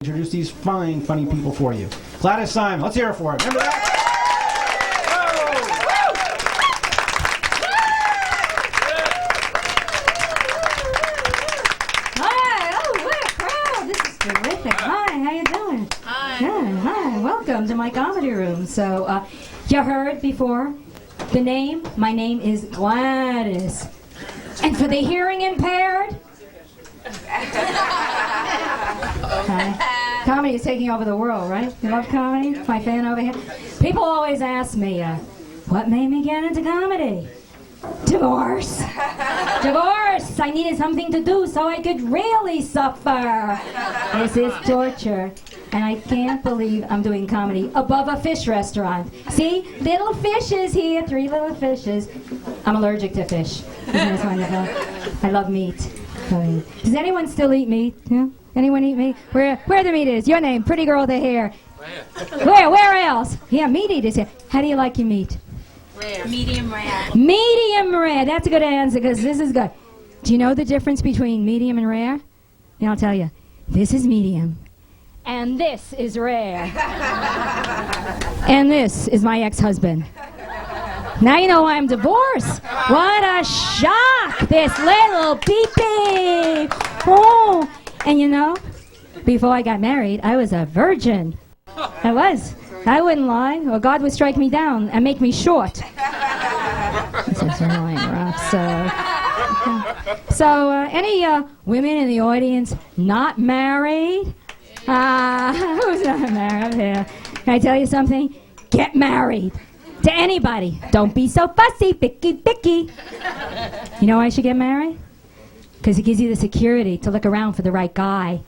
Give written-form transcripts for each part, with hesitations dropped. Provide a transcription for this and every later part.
Introduce these fine, funny people for you. Gladys Simon, let's hear it for her. Remember that? Terrific. Hi, how you doing? Hi. Good. Hi. Welcome to my comedy room. So, you heard before the name? My name is Gladys. And for the hearing impaired? Comedy is taking over the world, right? You love comedy? My fan over here. People always ask me, what made me get into comedy? Divorce. Divorce. I needed something to do so I could really suffer. This is torture. And I can't believe I'm doing comedy above a fish restaurant. See? Little fishes here. 3 little fishes. I'm allergic to fish. Isn't this wonderful? I love meat. Does anyone still eat meat? Yeah? Anyone eat meat? Where the meat is? Your name. Pretty girl with the hair. Where else? Yeah, meat eaters here. How do you like your meat? Rare. Medium rare. Medium rare. That's a good answer because this is good. Do you know the difference between medium and rare? Yeah, I'll tell you. This is medium. And this is rare. And this is my ex-husband. Now you know why I'm divorced. What a shock. This little pee-pee. Oh. And you know, before I got married, I was a virgin. I was. I wouldn't lie, or God would strike me down and make me short. This is really rough. So any women in the audience not married? Who's not married here? Can I tell you something? Get married. To anybody. Don't be so fussy, picky. You know why I should get married? Because it gives you the security to look around for the right guy.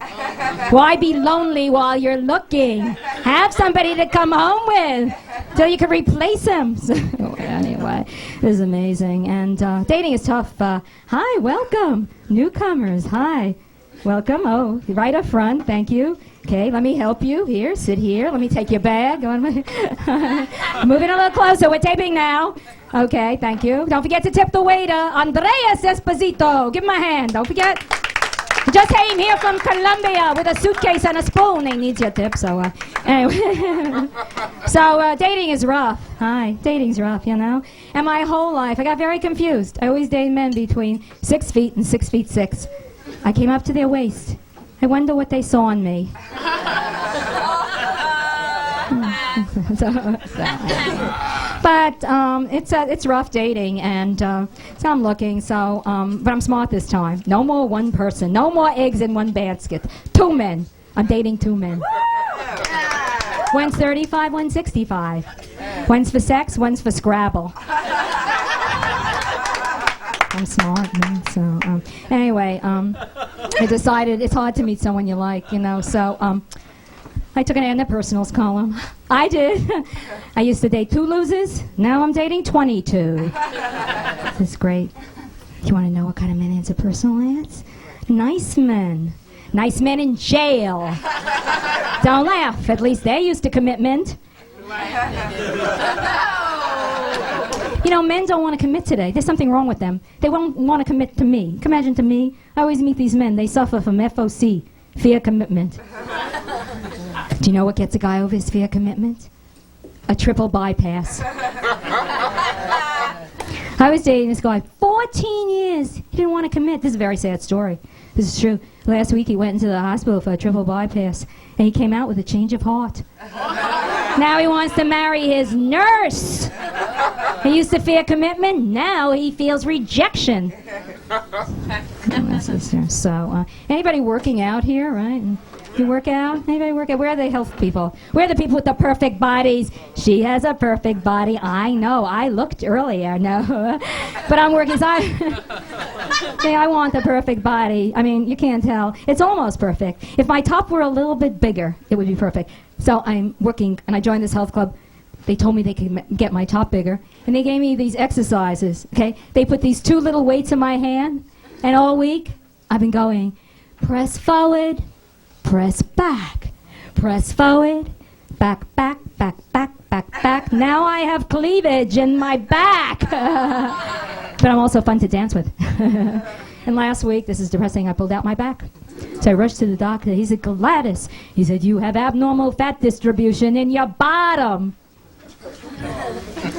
Why be lonely while you're looking? Have somebody to come home with till you can replace him. So, anyway, this is amazing. And dating is tough. Hi, welcome. Newcomers, hi. Welcome. Oh, right up front. Thank you. Okay, let me help you. Here, sit here. Let me take your bag. Moving a little closer. We're taping now. Okay, thank you. Don't forget to tip the waiter, Andreas Esposito. Give him a hand. Don't forget. He just came here from Colombia with a suitcase and a spoon. He needs your tip, so anyway. So dating is rough. Hi, dating's rough, you know. And my whole life, I got very confused. I always dated men between 6 feet and 6'6". I came up to their waist. I wonder what they saw in me. But it's rough dating, and so I'm looking. So, but I'm smart this time. No more one person. No more eggs in one basket. 2 men. I'm dating 2 men. One's 35, one's 65. One's for sex, one's for Scrabble. I'm smart, man. So anyway, I decided it's hard to meet someone you like, you know. So I took an interpersonals column. I did. I used to date 2 losers. Now I'm dating 22. This is great. You want to know what kind of men interpersonal is? Nice men. Nice men in jail. Don't laugh. At least they're used to commitment. You know, men don't want to commit today. There's something wrong with them. They won't want to commit to me. Imagine to me. I always meet these men. They suffer from FOC, fear commitment. Do you know what gets a guy over his fear commitment? A triple bypass. I was dating this guy 14 years. He didn't want to commit. This is a very sad story. This is true. Last week he went into the hospital for a triple bypass, and he came out with a change of heart. Now he wants to marry his nurse. He used to fear commitment. Now he feels rejection. So, anybody working out here, right? You work out? Anybody work out? Where are the health people? Where are the people with the perfect bodies? She has a perfect body. I know. I looked earlier. No. But I'm working. So I want the perfect body. I mean, you can't tell. It's almost perfect. If my top were a little bit bigger, it would be perfect. So I'm working, and I joined this health club. They told me they could get my top bigger, and they gave me these exercises, okay? They put these 2 little weights in my hand, and all week I've been going, press forward, press back, press forward, back, back, back, back, back, back. Now I have cleavage in my back. But I'm also fun to dance with. And last week, this is depressing, I pulled out my back. So I rushed to the doctor. He said, Gladys, he said, you have abnormal fat distribution in your bottom.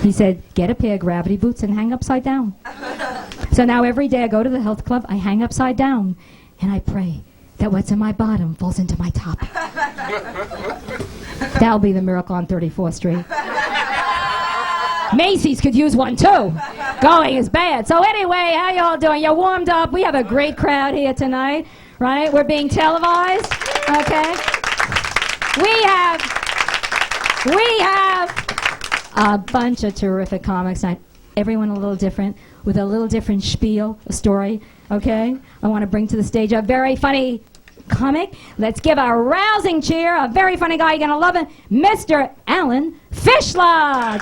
He said, get a pair of gravity boots and hang upside down. So now every day I go to the health club, I hang upside down, and I pray that what's in my bottom falls into my top. That'll be the miracle on 34th Street. Macy's could use one too. Going is bad. So anyway, how y'all doing? You warmed up. We have a great crowd here tonight, right? We're being televised, okay? We have a bunch of terrific comics tonight. Everyone a little different, with a little different spiel, a story, okay? I want to bring to the stage a very funny comic. Let's give a rousing cheer, a very funny guy, you're going to love him, Mr. Alan Fishla.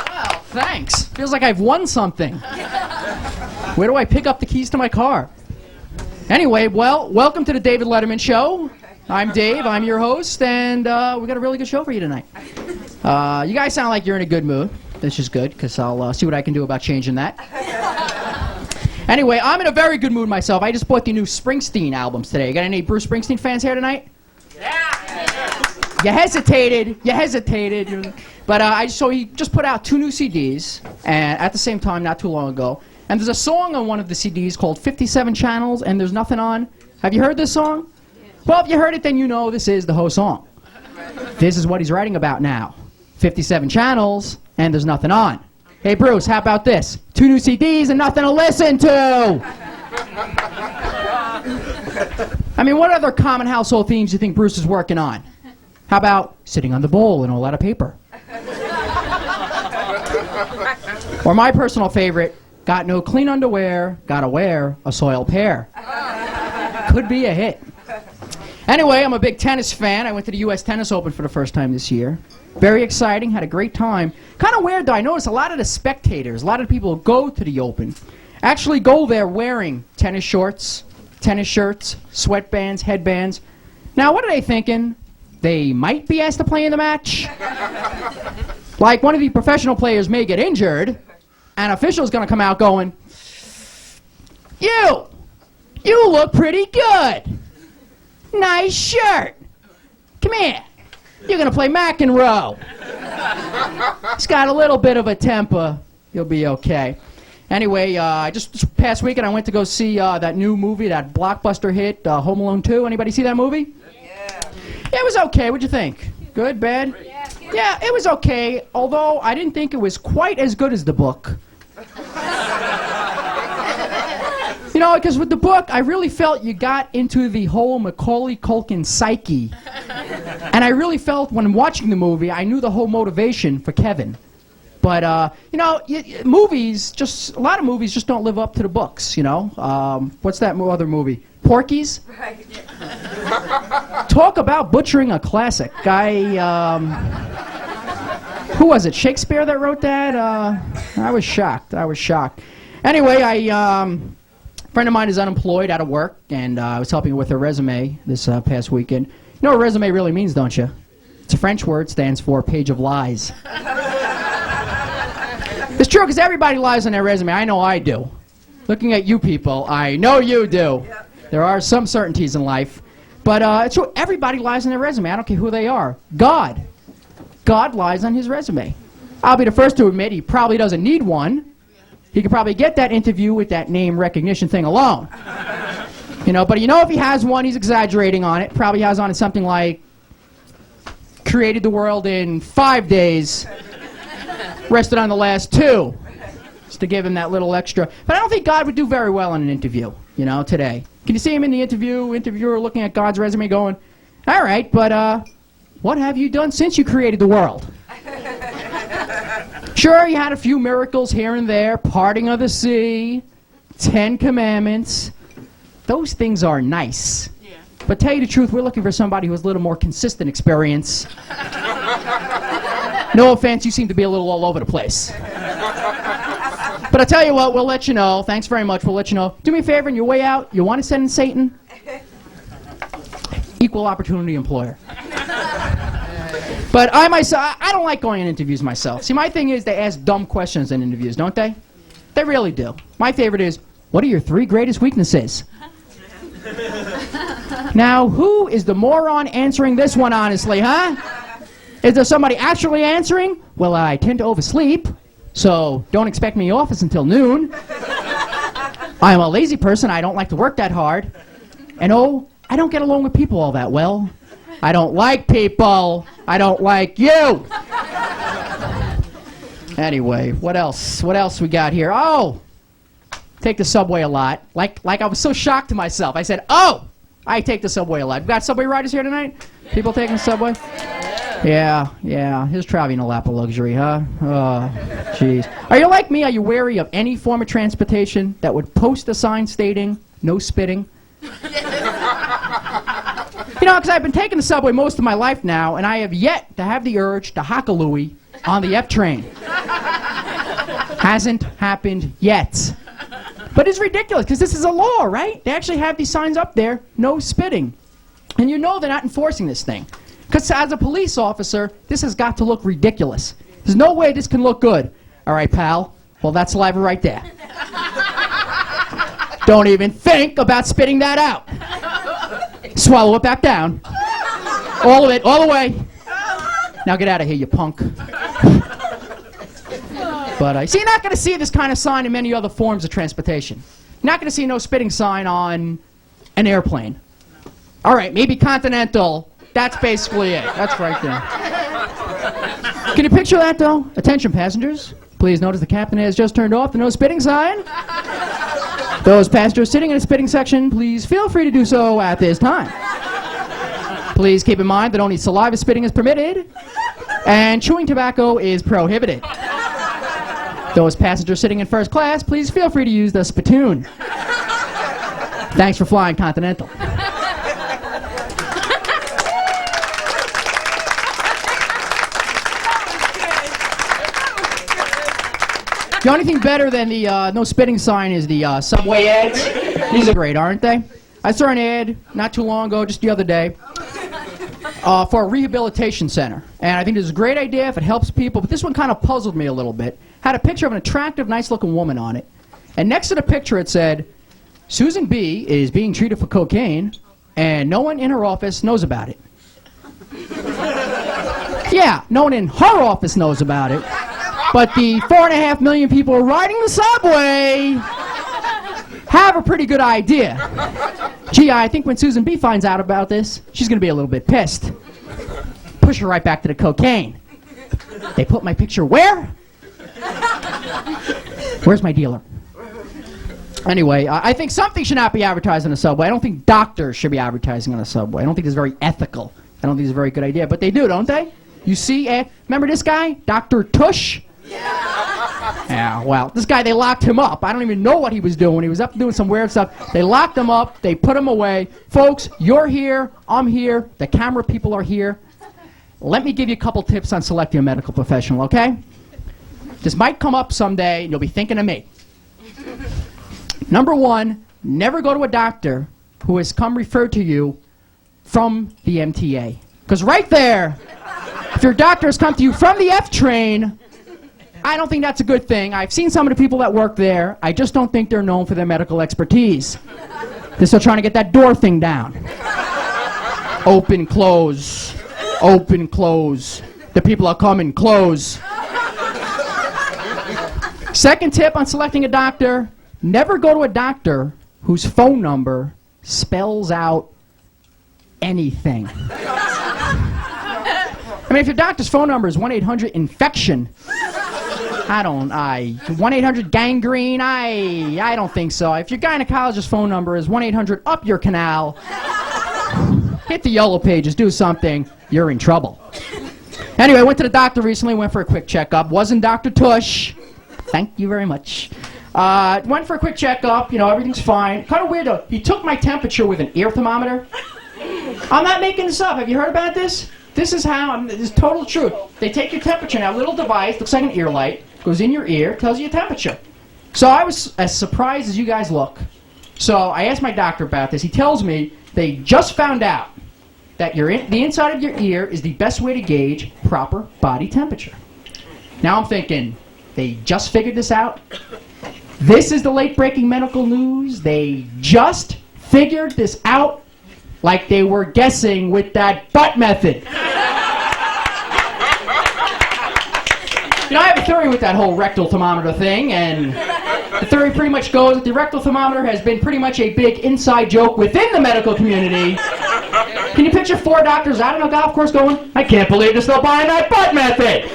Wow, thanks. Feels like I've won something. Where do I pick up the keys to my car? Anyway, well, welcome to the David Letterman Show. I'm Dave, I'm your host, and we got a really good show for you tonight. You guys sound like you're in a good mood, which is good, because I'll see what I can do about changing that. Anyway, I'm in a very good mood myself. I just bought the new Springsteen albums today. You got any Bruce Springsteen fans here tonight? Yeah! You hesitated. But so he just put out 2 new CDs, and at the same time, not too long ago. And there's a song on one of the CDs called 57 Channels, and there's nothing on. Have you heard this song? Well, if you heard it, then you know this is the whole song. This is what he's writing about now. 57 channels, and there's nothing on. Hey, Bruce, how about this? 2 new CDs and nothing to listen to! I mean, what other common household themes do you think Bruce is working on? How about sitting on the bowl and a lot of paper? Or my personal favorite, got no clean underwear, gotta wear a soiled pair. Could be a hit. Anyway, I'm a big tennis fan. I went to the U.S. Tennis Open for the first time this year. Very exciting, had a great time. Kind of weird though, I noticed a lot of the spectators, a lot of people who go to the Open, actually go there wearing tennis shorts, tennis shirts, sweatbands, headbands. Now, what are they thinking? They might be asked to play in the match? Like one of the professional players may get injured, and official's gonna come out going, You look pretty good. Nice shirt. Come here. You're going to play McEnroe. He's got a little bit of a temper. You'll be okay. Anyway, just this past weekend I went to go see that new movie, that blockbuster hit, Home Alone 2. Anybody see that movie? Yeah. It was okay. What'd you think? Good? Bad? Yeah, it was okay, although I didn't think it was quite as good as the book. You know, because with the book, I really felt you got into the whole Macaulay Culkin psyche. And I really felt, when watching the movie, I knew the whole motivation for Kevin. But, you know, movies, a lot of movies just don't live up to the books, you know? What's that other movie? Porky's? Right. Talk about butchering a classic. Who was it? Shakespeare that wrote that? I was shocked. Anyway, a friend of mine is unemployed, out of work, and I was helping her with her resume this past weekend. You know what a resume really means, don't you? It's a French word, stands for page of lies. It's true, because everybody lies on their resume. I know I do. Looking at you people, I know you do. Yep. There are some certainties in life. But it's true, everybody lies on their resume. I don't care who they are. God lies on his resume. I'll be the first to admit he probably doesn't need one. He could probably get that interview with that name recognition thing alone. You know, but you know if he has one, he's exaggerating on it. Probably has on it something like, created the world in 5 days, rested on the last 2. Just to give him that little extra. But I don't think God would do very well in an interview, you know, today. Can you see him in the interviewer looking at God's resume going, all right, but what have you done since you created the world? Sure, you had a few miracles here and there, parting of the sea, 10 commandments. Those things are nice. Yeah. But tell you the truth, we're looking for somebody who has a little more consistent experience. No offense, you seem to be a little all over the place. But I tell you what, we'll let you know. Thanks very much, we'll let you know. Do me a favor, on your way out, you want to send in Satan? Equal opportunity employer. But But I myself, I don't like going in interviews myself. See, my thing is they ask dumb questions in interviews, don't they? They really do. My favorite is, what are your 3 greatest weaknesses? Now, who is the moron answering this one honestly, huh? Is there somebody actually answering? Well, I tend to oversleep, so don't expect me in the office until noon. I'm a lazy person. I don't like to work that hard. And oh, I don't get along with people all that well. I don't like people. I don't like you. Anyway, what else? What else we got here? Oh, take the subway a lot. Like I was so shocked to myself. I said, oh, I take the subway a lot. We got subway riders here tonight? People taking the subway? Yeah. He's traveling a lap of luxury, huh? Oh, jeez. Are you like me? Are you wary of any form of transportation that would post a sign stating, no spitting? You know, because I've been taking the subway most of my life now, and I have yet to have the urge to hock a Louie on the F train. Hasn't happened yet. But it's ridiculous, because this is a law, right? They actually have these signs up there, no spitting. And you know they're not enforcing this thing. Because as a police officer, this has got to look ridiculous. There's no way this can look good. All right, pal. Well, that's saliva right there. Don't even think about spitting that out. Swallow it back down. All of it, all the way. Now get out of here, you punk. But see, you're not going to see this kind of sign in many other forms of transportation. You're not going to see no spitting sign on an airplane. All right, maybe Continental. That's basically it. That's right there. Can you picture that, though? Attention, passengers. Please notice the captain has just turned off the no spitting sign. Those passengers sitting in the spitting section, please feel free to do so at this time. Please keep in mind that only saliva spitting is permitted, and chewing tobacco is prohibited. Those passengers sitting in first class, please feel free to use the spittoon. Thanks for flying Continental. The only thing better than the no spitting sign is the subway ads. These are great, aren't they? I saw an ad not too long ago, just the other day, for a rehabilitation center. And I think this is a great idea if it helps people, but this one kind of puzzled me a little bit. Had a picture of an attractive, nice-looking woman on it. And next to the picture it said, Susan B. is being treated for cocaine, and no one in her office knows about it. Yeah, no one in her office knows about it. But the 4.5 million people riding the subway have a pretty good idea. Gee, I think when Susan B. finds out about this, she's going to be a little bit pissed. Push her right back to the cocaine. They put my picture where? Where's my dealer? Anyway, I think something should not be advertised on the subway. I don't think doctors should be advertising on the subway. I don't think it's very ethical. I don't think it's a very good idea. But they do, don't they? You see, remember this guy? Dr. Tush? Yeah, well, this guy, they locked him up. I don't even know what he was doing. He was up doing some weird stuff. They locked him up. They put him away. Folks, you're here. I'm here. The camera people are here. Let me give you a couple tips on selecting a medical professional, okay? This might come up someday, and you'll be thinking of me. Number 1, never go to a doctor who has come referred to you from the MTA. Because right there, if your doctor has come to you from the F train, I don't think that's a good thing. I've seen some of the people that work there. I just don't think they're known for their medical expertise. They're still trying to get that door thing down. Open, close. Open, close. The people are coming, close. Second tip on selecting a doctor, never go to a doctor whose phone number spells out anything. I mean, if your doctor's phone number is 1-800-INFECTION, 1-800-gangrene, I don't think so. If your gynecologist's phone number is 1-800-UP-YOUR-CANAL, hit the yellow pages, do something, you're in trouble. Anyway, I went to the doctor recently, went for a quick checkup. Wasn't Dr. Tush. Thank you very much. Went for a quick checkup, you know, everything's fine. Kind of weird though, he took my temperature with an ear thermometer. I'm not making this up, have you heard about this? This is how, this is total truth. They take your temperature now, a little device, looks like an ear light, goes in your ear, tells you your temperature. So I was as surprised as you guys look. So I asked my doctor about this. He tells me they just found out that the inside of your ear is the best way to gauge proper body temperature. Now I'm thinking, they just figured this out? This is the late-breaking medical news? They just figured this out? Like they were guessing with that butt method. You know, I have a theory with that whole rectal thermometer thing, and the theory pretty much goes that the rectal thermometer has been pretty much a big inside joke within the medical community. Can you picture 4 doctors out on a golf course going, I can't believe they're still buying that butt method.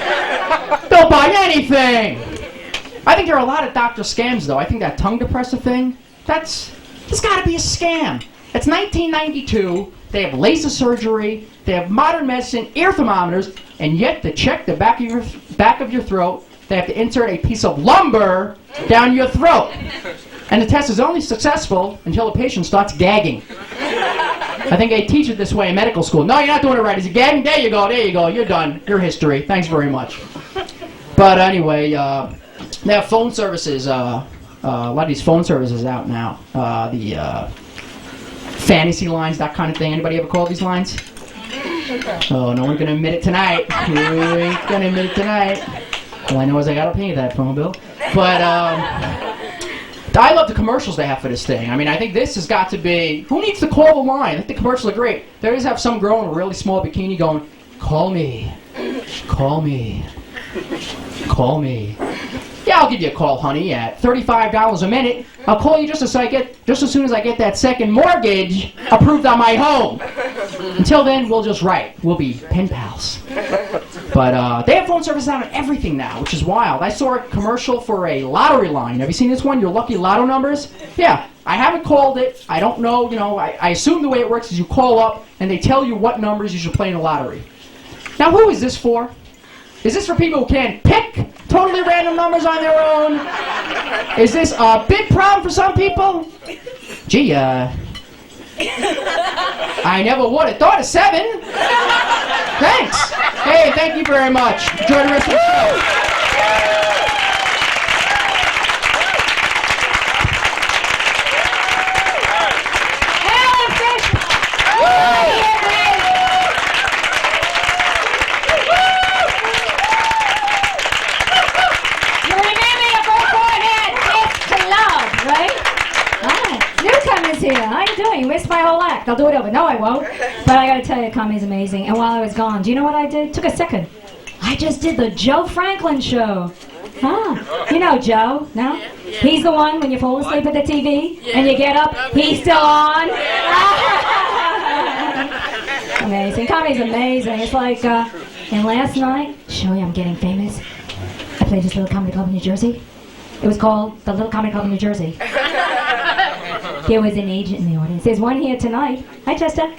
They'll buy anything. I think there are a lot of doctor scams, though. I think that tongue depressor thing, that's got to be a scam. It's 1992. They have laser surgery. They have modern medicine, ear thermometers, and yet to check the back of your throat, they have to insert a piece of lumber down your throat. And the test is only successful until the patient starts gagging. I think they teach it this way in medical school. No, you're not doing it right. Is it gagging? There you go, you're done. Your history. Thanks very much. But anyway, they have phone services. A lot of these phone services out now. The fantasy lines, that kind of thing. Anybody ever call these lines? Oh, no one's going to admit it tonight. You ain't going to admit it tonight. All I know is I got to pay that phone bill. But I love the commercials they have for this thing. I mean, I think this has got to be... Who needs to call the line? I think the commercials are great. They always have some girl in a really small bikini going, call me. Call me. Call me. Yeah, I'll give you a call, honey, at $35 a minute. I'll call you just as soon as I get that second mortgage approved on my home. Until then, we'll just write. We'll be pen pals. But they have phone service out on everything now, which is wild. I saw a commercial for a lottery line. Have you seen this one? Your lucky lotto numbers? Yeah, I haven't called it. I don't know. You know, I assume the way it works is you call up and they tell you what numbers you should play in the lottery. Now, who is this for? Is this for people who can't pick totally random numbers on their own? Is this a big problem for some people? Gee, I never would have thought of 7. Thanks. Hey, thank you very much. Enjoy the rest of the show. Here. How you doing? You missed my whole act. I'll do it over. No, I won't. But I gotta tell you, comedy's amazing. And while I was gone, do you know what I did? Took a second. I just did the Joe Franklin show. Huh? You know Joe, no? He's the one when you fall asleep at the TV and you get up, he's still on. Amazing. Comedy's amazing. It's like, and last night, show you I'm getting famous. I played this little comedy club in New Jersey. It was called the Little Comedy Club in New Jersey. There was an agent in the audience. There's one here tonight. Hi, Chester.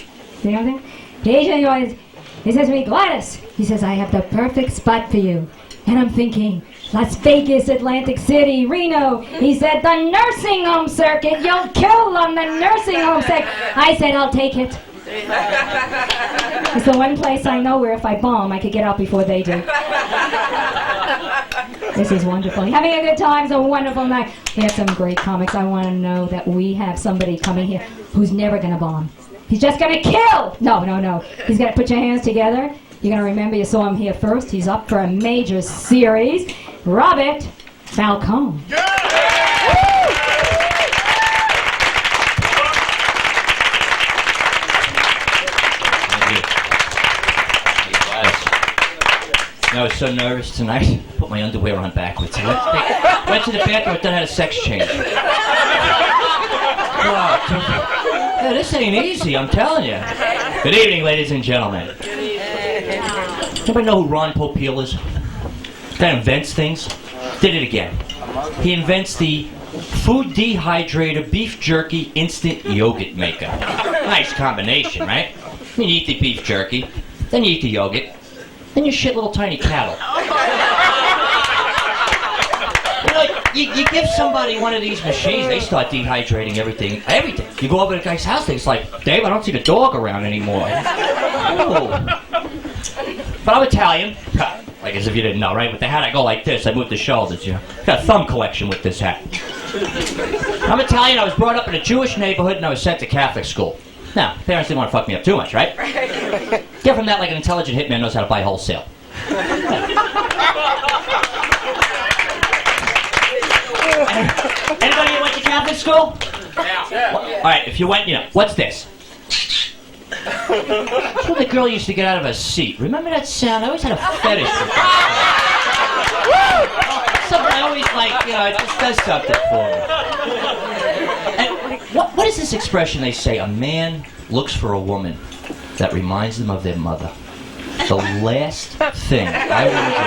See anything? The agent in the audience, he says to me, Gladys, he says, I have the perfect spot for you. And I'm thinking, Las Vegas, Atlantic City, Reno. He said, the nursing home circuit. You'll kill on the nursing home circuit. I said, I'll take it. It's the one place I know where if I bomb, I could get out before they do. This is wonderful. Having a good time. It's a wonderful night. We have some great comics. I want to know that we have somebody coming here who's never going to bomb. He's just going to kill. No. He's going to put your hands together. You're going to remember you saw him here first. He's up for a major series. Robert Falcone. I was so nervous tonight. Put my underwear on backwards. Went to the bathroom, then had a sex change. Yeah, this ain't easy, I'm telling you. Good evening, ladies and gentlemen. Anybody know who Ron Popeil is? This guy invents things. Did it again. He invents the food dehydrator beef jerky instant yogurt maker. Nice combination, right? You eat the beef jerky, then you eat the yogurt. Then you shit little tiny cattle. You give somebody one of these machines, they start dehydrating everything. You go over to the guy's house, it's like, Dave, I don't see the dog around anymore. Oh. But I'm Italian. Like as if you didn't know, right? With the hat, I go like this. I move the shoulders, you know. Got a thumb collection with this hat. I'm Italian. I was brought up in a Jewish neighborhood, and I was sent to Catholic school. Now, parents didn't want to fuck me up too much, right? Get from that like an intelligent hitman knows how to buy wholesale. Anybody here went to Catholic school? Yeah. All right, if you went, what's this? That's what the girl used to get out of her seat. Remember that sound? I always had a fetish for that. Something I always like, it just does something for me. And what is this expression they say? A man looks for a woman that reminds them of their mother. The last thing I want to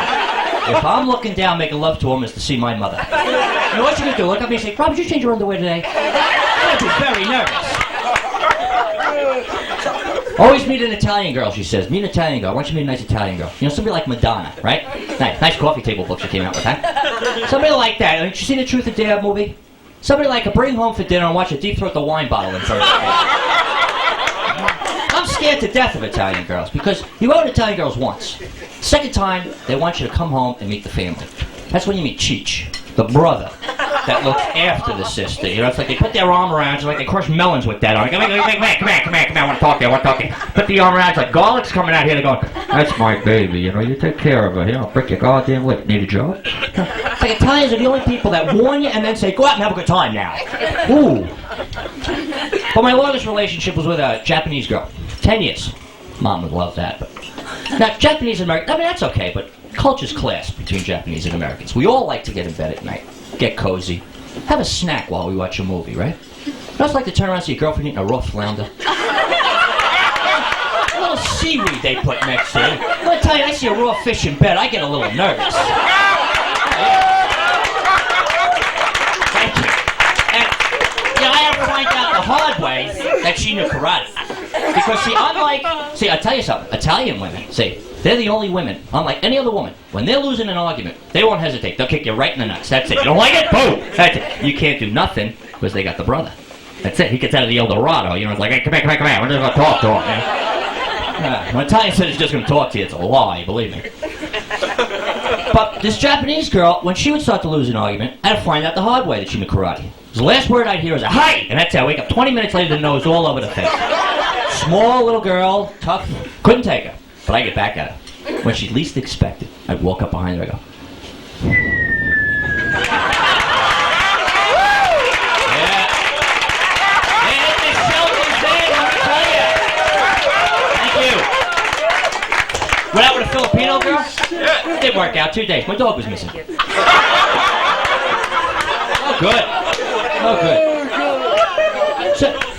do, if I'm looking down making love to a woman, is to see my mother. You know what you can do? Look at me and say, Rob, did you change your underwear today? I'd be very nervous. Always meet an Italian girl, she says. Meet an Italian girl. I want you to meet a nice Italian girl. Somebody like Madonna, right? Nice coffee table book she came out with, huh? Somebody like that. Did you see the Truth or Dare movie? Somebody like a bring home for dinner and watch her deep throat the wine bottle in front of her. I'm scared to death of Italian girls because you go to Italian girls once. Second time, they want you to come home and meet the family. That's when you meet Cheech, the brother that looks after the sister. It's like they put their arm around you, like they crush melons with that on. Come here, I want to talk to you, Put the arm around, it's like garlic's coming out here. They're going, that's my baby, you take care of her, break your goddamn lip. Need a job? It's like Italians are the only people that warn you and then say, go out and have a good time now. Ooh. But my longest relationship was with a Japanese girl. 10 years. Mom would love that. But now, Japanese and Americans, that's okay, but culture's class between Japanese and Americans. We all like to get in bed at night, get cozy, have a snack while we watch a movie, right? I also like to turn around and see your girlfriend eating a raw flounder. A little seaweed they put next to it. I'm gonna tell you, I see a raw fish in bed, I get a little nervous. Thank you. And, I had to find out the hard way that she knew karate. Because, I tell you something, Italian women, they're the only women, unlike any other woman, when they're losing an argument, they won't hesitate. They'll kick you right in the nuts. That's it. You don't like it? Boom! That's it. You can't do nothing because they got the brother. That's it. He gets out of the El Dorado. It's like, hey, come here. We're just going to talk to him. When Italian says he's just going to talk to you, it's a lie, believe me. But this Japanese girl, when she would start to lose an argument, I had to find out the hard way that she knew karate. The last word I'd hear is a hi! And that's it. I wake up 20 minutes later, the nose all over the face. Small little girl, tough, couldn't take her. But I get back at her. When she least expected, I'd walk up behind her, I go, yeah. And the shelter's there, let me tell you. Thank you. Went out with a Filipino girl? It didn't work out, 2 days. My dog was missing. Oh, good. Oh, good.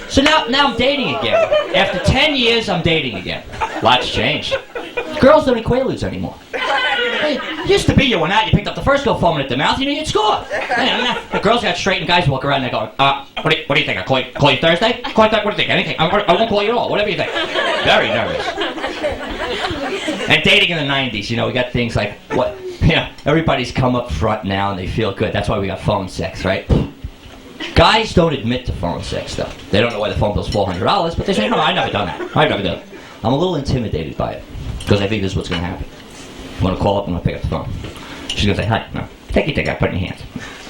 So now I'm dating again. After 10 years, I'm dating again. Lots changed. Girls don't eat Quaaludes anymore. Hey, used to be you went out, you picked up the first girl foaming at the mouth, you'd score. The girls got straight and guys walk around and they go, what do you think? I'll call you Thursday? What do you think? Anything? I won't call you at all. Whatever you think. Very nervous. And dating in the 90s, we got things like, everybody's come up front now and they feel good. That's why we got phone sex, right? Guys don't admit to phone sex, though. They don't know why the phone bill's $400, but they say, no, I've never done that. I've never done it. I'm a little intimidated by it, because I think this is what's going to happen. I'm going to call up and I'm going to pick up the phone. She's going to say, hi, no. Take your dick out, put it in your hands.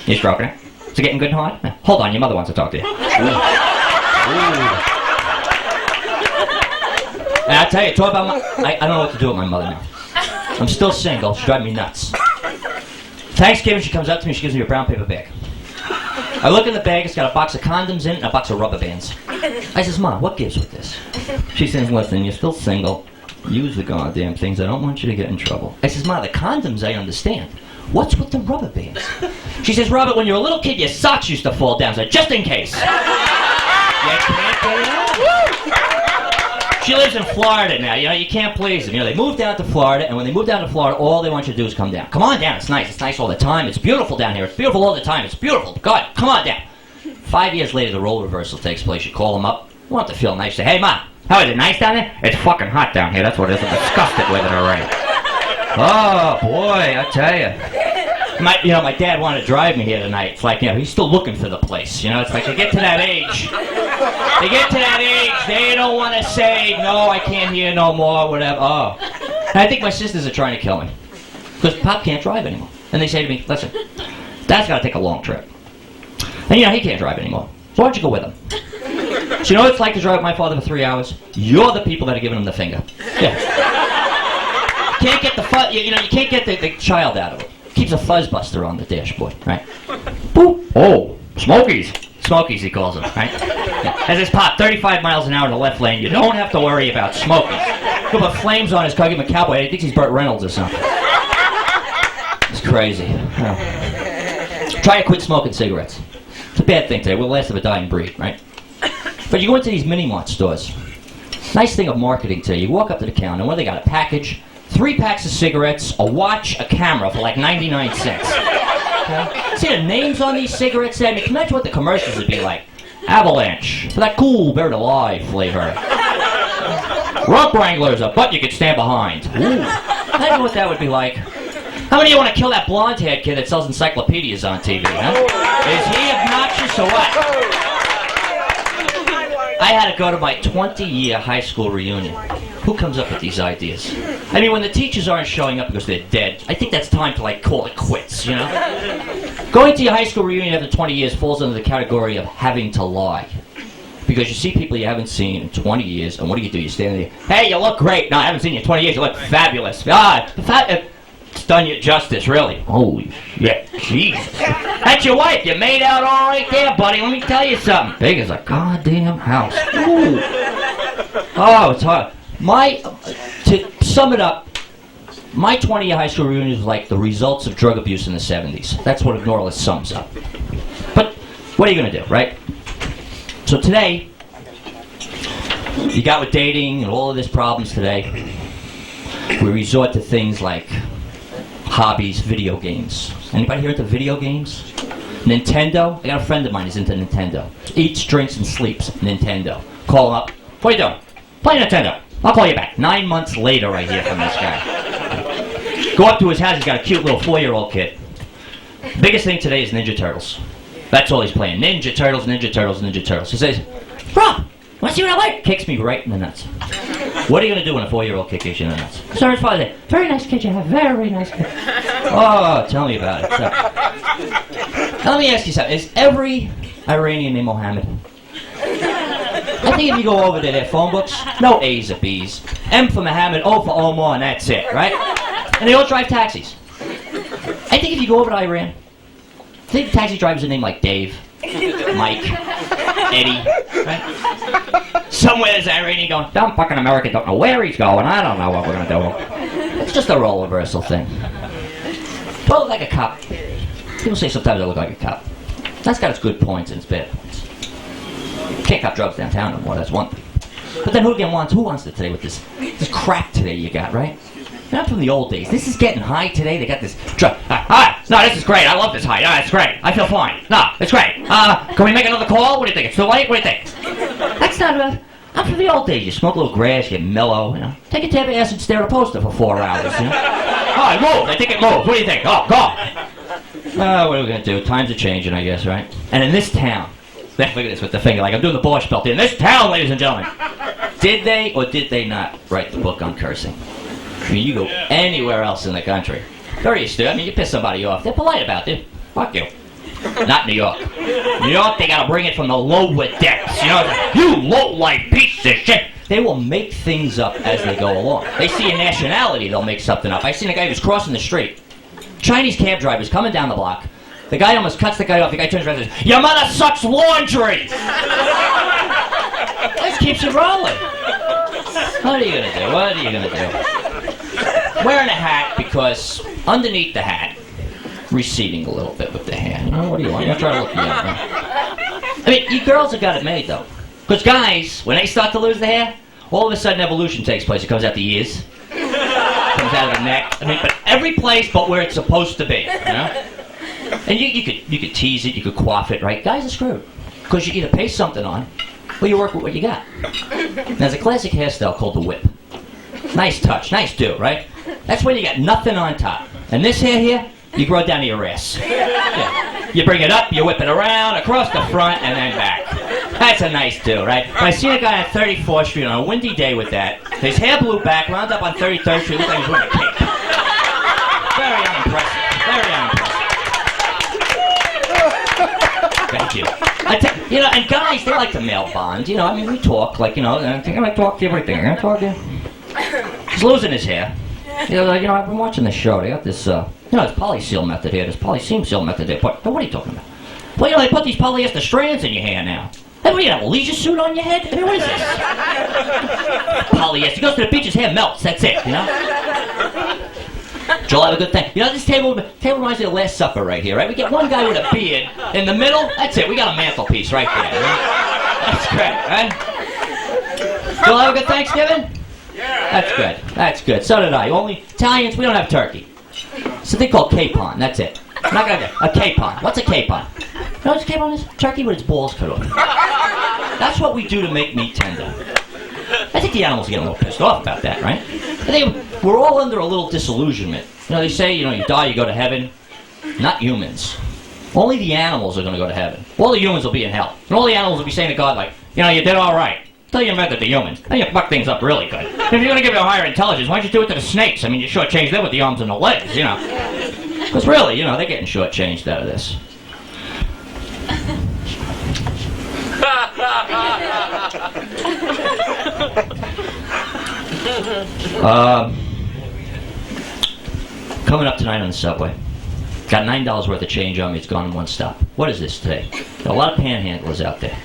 You stroking it? Is it getting good and hard? No. Hold on, your mother wants to talk to you. Ooh. And I tell you, talk about I don't know what to do with my mother now. I'm still single. She's driving me nuts. Thanksgiving, she comes up to me, she gives me a brown paper bag. I look in the bag, it's got a box of condoms in it and a box of rubber bands. I says, Mom, what gives with this? She says, listen, you're still single. Use the goddamn things. I don't want you to get in trouble. I says, Ma, the condoms I understand. What's with the rubber bands? She says, Robert, when you were a little kid, your socks used to fall down, so just in case. You can't get it out. She lives in Florida now. You can't please them. They moved down to Florida, and when they move down to Florida, all they want you to do is come down. Come on down. It's nice. It's nice all the time. It's beautiful down here. It's beautiful all the time. It's beautiful. God, come on down. 5 years later, the role reversal takes place. You call them up. You want to feel nice. Say, hey, Ma, how is it? Nice down there? It's fucking hot down here. That's what it is. I'm disgusted with it already. Oh, boy, I tell you. My dad wanted to drive me here tonight. It's like, he's still looking for the place. It's like they get to that age. They don't want to say, no, I can't hear no more, whatever. Oh. And I think my sisters are trying to kill me. Because Pop can't drive anymore. And they say to me, listen, Dad's got to take a long trip. And he can't drive anymore. So why don't you go with him? So you know what it's like to drive with my father for 3 hours? You're the people that are giving him the finger. Yeah. Can't get the you can't get the child out of it. Keeps a fuzz buster on the dashboard, right? Boop. Oh, Smokies. Smokies, he calls them, right? Yeah. As his pop, 35 miles an hour in the left lane, you don't have to worry about Smokies. He'll put flames on his car, give him a cowboy. He thinks he's Burt Reynolds or something. It's crazy. Oh. Try to quit smoking cigarettes. It's a bad thing today. We're the last of a dying breed, right? But you go into these mini-mart stores. Nice thing of marketing today. You walk up to the counter, and what do they got? A package, 3 packs of cigarettes, a watch, a camera for like 99 cents. Okay? See the names on these cigarettes there? I mean, can you imagine what the commercials would be like? Avalanche, for that cool Buried Alive flavor. Rock Wranglers, a butt you could stand behind. Ooh. Imagine what that would be like. How many of you want to kill that blonde-haired kid that sells encyclopedias on TV, huh? Is he obnoxious or what? I had to go to my 20-year high school reunion. Who comes up with these ideas? I mean, when the teachers aren't showing up because they're dead, I think that's time to, like, call it quits, you know? Going to your high school reunion after 20 years falls under the category of having to lie. Because you see people you haven't seen in 20 years, and what do? You stand there, hey, you look great. No, I haven't seen you in 20 years, you look fabulous. It's done you justice, really. Holy shit, Jesus. That's your wife. You made out all right there, buddy. Let me tell you something. Big as a goddamn house. Ooh. Oh, it's hard. To sum it up, my 20-year high school reunion was like the results of drug abuse in the 70s. That's what it more or less sums up. But what are you going to do, right? So today, you got with dating and all of these problems today, we resort to things like hobbies, video games. Anybody here into video games? Nintendo? I got a friend of mine who's into Nintendo. Eats, drinks, and sleeps Nintendo. Call him up. What are you doing? Play Nintendo. I'll call you back. 9 months later, I hear from this guy. Go up to his house. He's got a cute little 4-year-old kid. Biggest thing today is Ninja Turtles. That's all he's playing. Ninja Turtles, Ninja Turtles, Ninja Turtles. He says, Rob, want to see what I like? Kicks me right in the nuts. What are you going to do when a 4-year-old kid kicks you in the nuts? Sorry, his father said, very nice kid you have, very nice kid. Oh, tell me about it. So, now let me ask you something. Is every Iranian named Mohammed? I think if you go over to their phone books, no A's or B's. M for Mohammed, O for Omar, and that's it, right? And they all drive taxis. I think if you go over to Iran, I think taxi drivers are named like Dave, Mike, Eddie, right? Somewhere there's an Iranian going, dumb fucking American, don't know where he's going, I don't know what we're gonna do. It's just a role reversal thing. Do I look like a cop? People say sometimes I look like a cop. That's got its good points and its bad points. Can't cop drugs downtown no more, that's one thing. But then who wants it today with this crap today you got, right? Not from the old days. This is getting high today. They got this drug. No, this is great. I love this high. No, it's great. I feel fine. No, it's great. Can we make another call? What do you think? It's too late? What do you think? That's not I'm from the old days. You smoke a little grass, you get mellow, you know. Take a tab of acid, stare at a poster for 4 hours, you know. Oh, it moved. I think it moved. What do you think? Oh, go. What are we going to do? Times are changing, I guess, right? And in this town, look at this with the finger, like I'm doing the Borscht Belt. In this town, ladies and gentlemen, did they or did they not write the book on cursing? I mean, you go anywhere else in the country. They're used to. I mean, you piss somebody off. They're polite about it. Fuck you. Not New York. New York, they gotta bring it from the lower depths. You know, you low-life piece of shit. They will make things up as they go along. They see a nationality, they'll make something up. I seen a guy who was crossing the street. Chinese cab driver's coming down the block. The guy almost cuts the guy off. The guy turns around and says, "Your mother sucks laundry." This keeps it rolling. What are you gonna do? What are you gonna do? Wearing a hat because underneath the hat, receding a little bit with the hand. Oh, what do you want? You're trying to look young. I mean, you girls have got it made though. Because guys, when they start to lose the hair, all of a sudden evolution takes place. It comes out the ears, comes out of the neck. I mean, but every place but where it's supposed to be. You know? And you could tease it, you could quaff it, right? Guys are screwed. Because you either pay something on, or you work with what you got. And there's a classic hairstyle called the whip. Nice touch, nice do, right? That's when you got nothing on top. And this hair here, you grow it down to your ass. Yeah. You bring it up, you whip it around, across the front, and then back. That's a nice do, right? But I seen a guy on 34th Street on a windy day with that. His hair blew back, wound up on 33rd Street, looked like he was wearing a cape. Very unimpressive. Very unimpressive. Thank you. You know, and guys, they like to male bond. You know, I mean, we talk, like, you know, and I think I'm going to talk to you everything. I'm going to talk to you. He's losing his hair. You know, I've been watching this show. They got this, this polyseal method here, this polyseam seal method there. What are you talking about? Well, you know, they put these polyester strands in your hair now. Hey, what do you have, a leisure suit on your head? I mean, what is this? Polyester. He goes to the beach, his hair melts. That's it, you know? Joel, have a good thing. You know, this table reminds me of the Last Supper right here, right? We get one guy with a beard in the middle. That's it. We got a mantelpiece right there. Right? That's great, right? Joel, have a good Thanksgiving? Yeah. That's good. That's good. So did I. Only Italians, we don't have turkey. It's a thing called capon. That's it. I'm not gonna a capon. What's a capon? You know what a capon is? Turkey with its balls cut off. That's what we do to make meat tender. I think the animals are getting a little pissed off about that, right? I think we're all under a little disillusionment. You know, they say, you know, you die, you go to heaven. Not humans. Only the animals are going to go to heaven. All the humans will be in hell. And all the animals will be saying to God, like, you know, you did all right. Until you met the humans. Then you fuck things up really good. If you're going to give it a higher intelligence, why don't you do it to the snakes? I mean, you shortchange them with the arms and the legs, you know. Because really, you know, they're getting shortchanged out of this. Coming up tonight on the subway. Got $9 worth of change on me. It's gone in one stop. What is this today? Got a lot of panhandlers out there.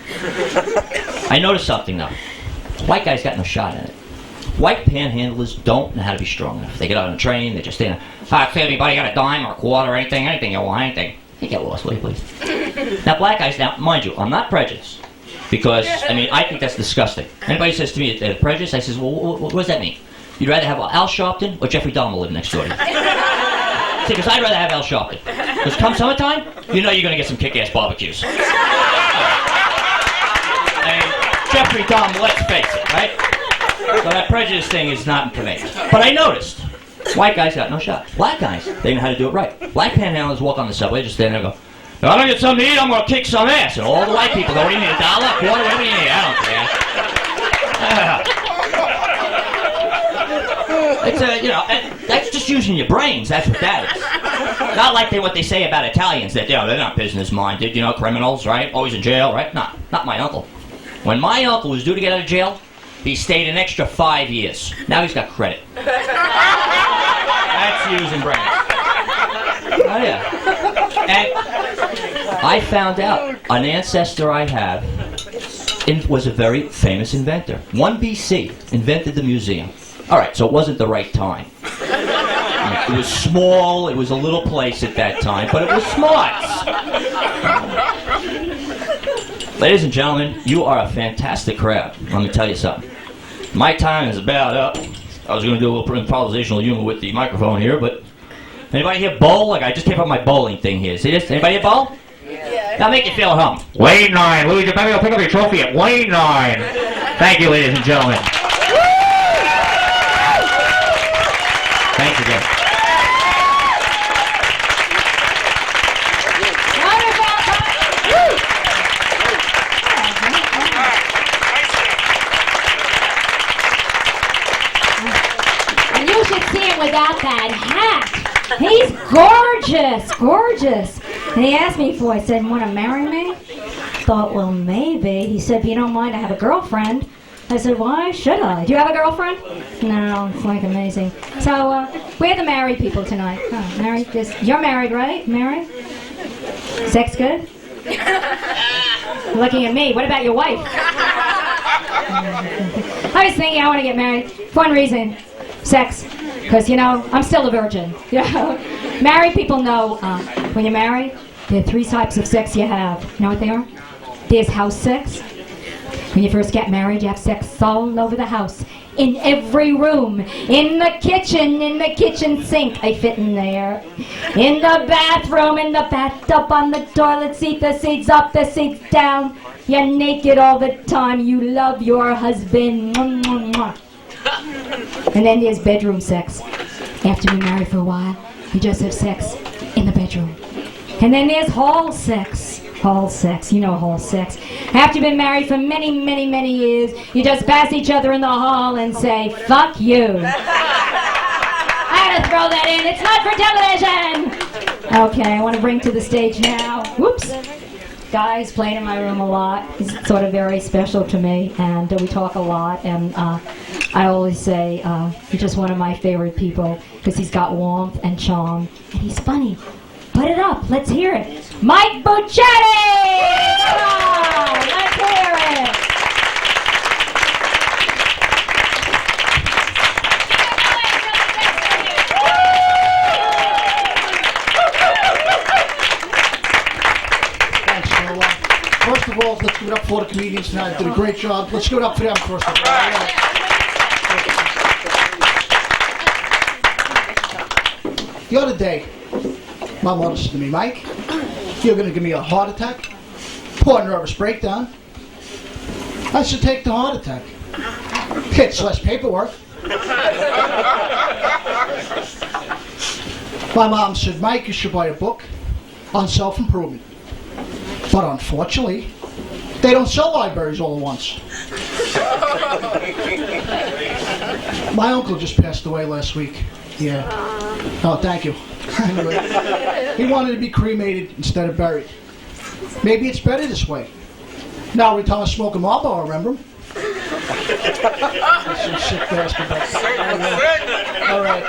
I noticed something though. White guys got no shot in it. White panhandlers don't know how to be strong enough. They get on a train, they just stand there. Anybody got a dime or a quarter or anything you want, anything. Hey, get lost, will you please? Now black guys, now mind you, I'm not prejudiced. Because, I mean, I think that's disgusting. Anybody says to me, prejudice, I says, well, what does that mean? You'd rather have Al Sharpton or Jeffrey Dahmer live next door to you? See, because I'd rather have Al Sharpton. Because come summertime, you know you're going to get some kick-ass barbecues. And Jeffrey Dahmer, let's face it, right? So that prejudice thing is not for me. But I noticed, white guys got no shot. Black guys, they know how to do it right. Black panhandlers walk on the subway, just stand there and go, if I don't get something to eat, I'm going to kick some ass. And all the white people go, what do you need, $1, a quarter, whatever you need? I don't care. It's you know, that's just using your brains. That's what that is. Not like what they say about Italians, that, you know, they're not business-minded, you know, criminals, right? Always in jail, right? Not my uncle. When my uncle was due to get out of jail, he stayed an extra 5 years. Now he's got credit. That's using brains. Oh, yeah. And I found out an ancestor I have was a very famous inventor. 1 BC, invented the museum. All right, so it wasn't the right time. It was small, it was a little place at that time, but it was smart. Ladies and gentlemen, you are a fantastic crowd. Let me tell you something. My time is about up. I was going to do a little improvisational humor with the microphone here, but anybody here bowl? Like, I just came up my bowling thing here. See this? Anybody here bowl? Yeah. That'll make you feel at home. Lane 9. Louis, maybe I'll pick up your trophy at lane 9. Thank you, ladies and gentlemen. Thanks again. You should see him without that hat. He's gorgeous, gorgeous. And he asked me for it. I said, want to marry me? Thought, well, maybe. He said, if you don't mind, I have a girlfriend. I said, why should I? Do you have a girlfriend? No, it's like amazing. So, we're the married people tonight. Oh, married? You're married, right? Married? Sex good? Looking at me. What about your wife? I was thinking I want to get married. For one reason. Sex. Because, you know, I'm still a virgin. You know? Married people know when you're married, there are 3 types of sex you have. You know what they are? There's house sex. When you first get married, you have sex all over the house. In every room. In the kitchen sink. I fit in there. In the bathroom, in the bathtub, on the toilet seat, the seats up, the seats down. You're naked all the time. You love your husband. And then there's bedroom sex. After being married for a while, you just have sex in the bedroom. And then there's hall sex. Hall sex, you know hall sex. After you've been married for many, many, many years, you just pass each other in the hall and say, fuck you. I had to throw that in. It's not for television. Okay, I want to bring to the stage now. Whoops. Guy's played in my room a lot. He's sort of very special to me, and we talk a lot. And I always say he's just one of my favorite people because he's got warmth and charm, and he's funny. Put it up. Let's hear it. Mike Buccetti! Come on, let's hear it. Thanks, Noah. First of all, let's give it up for the comedians tonight. Did a great job. Let's give it up for them first of all. The other day, my mother said to me, Mike, you're going to give me a heart attack? Poor nervous breakdown. I said, take the heart attack. It's less paperwork. My mom said, Mike, you should buy a book on self-improvement. But unfortunately, they don't sell libraries all at once. My uncle just passed away last week. Yeah. Oh, thank you. Anyway, he wanted to be cremated instead of buried. Maybe it's better this way. Now every time I smoke a Marlboro, I remember him. That's some sick bastard. All right.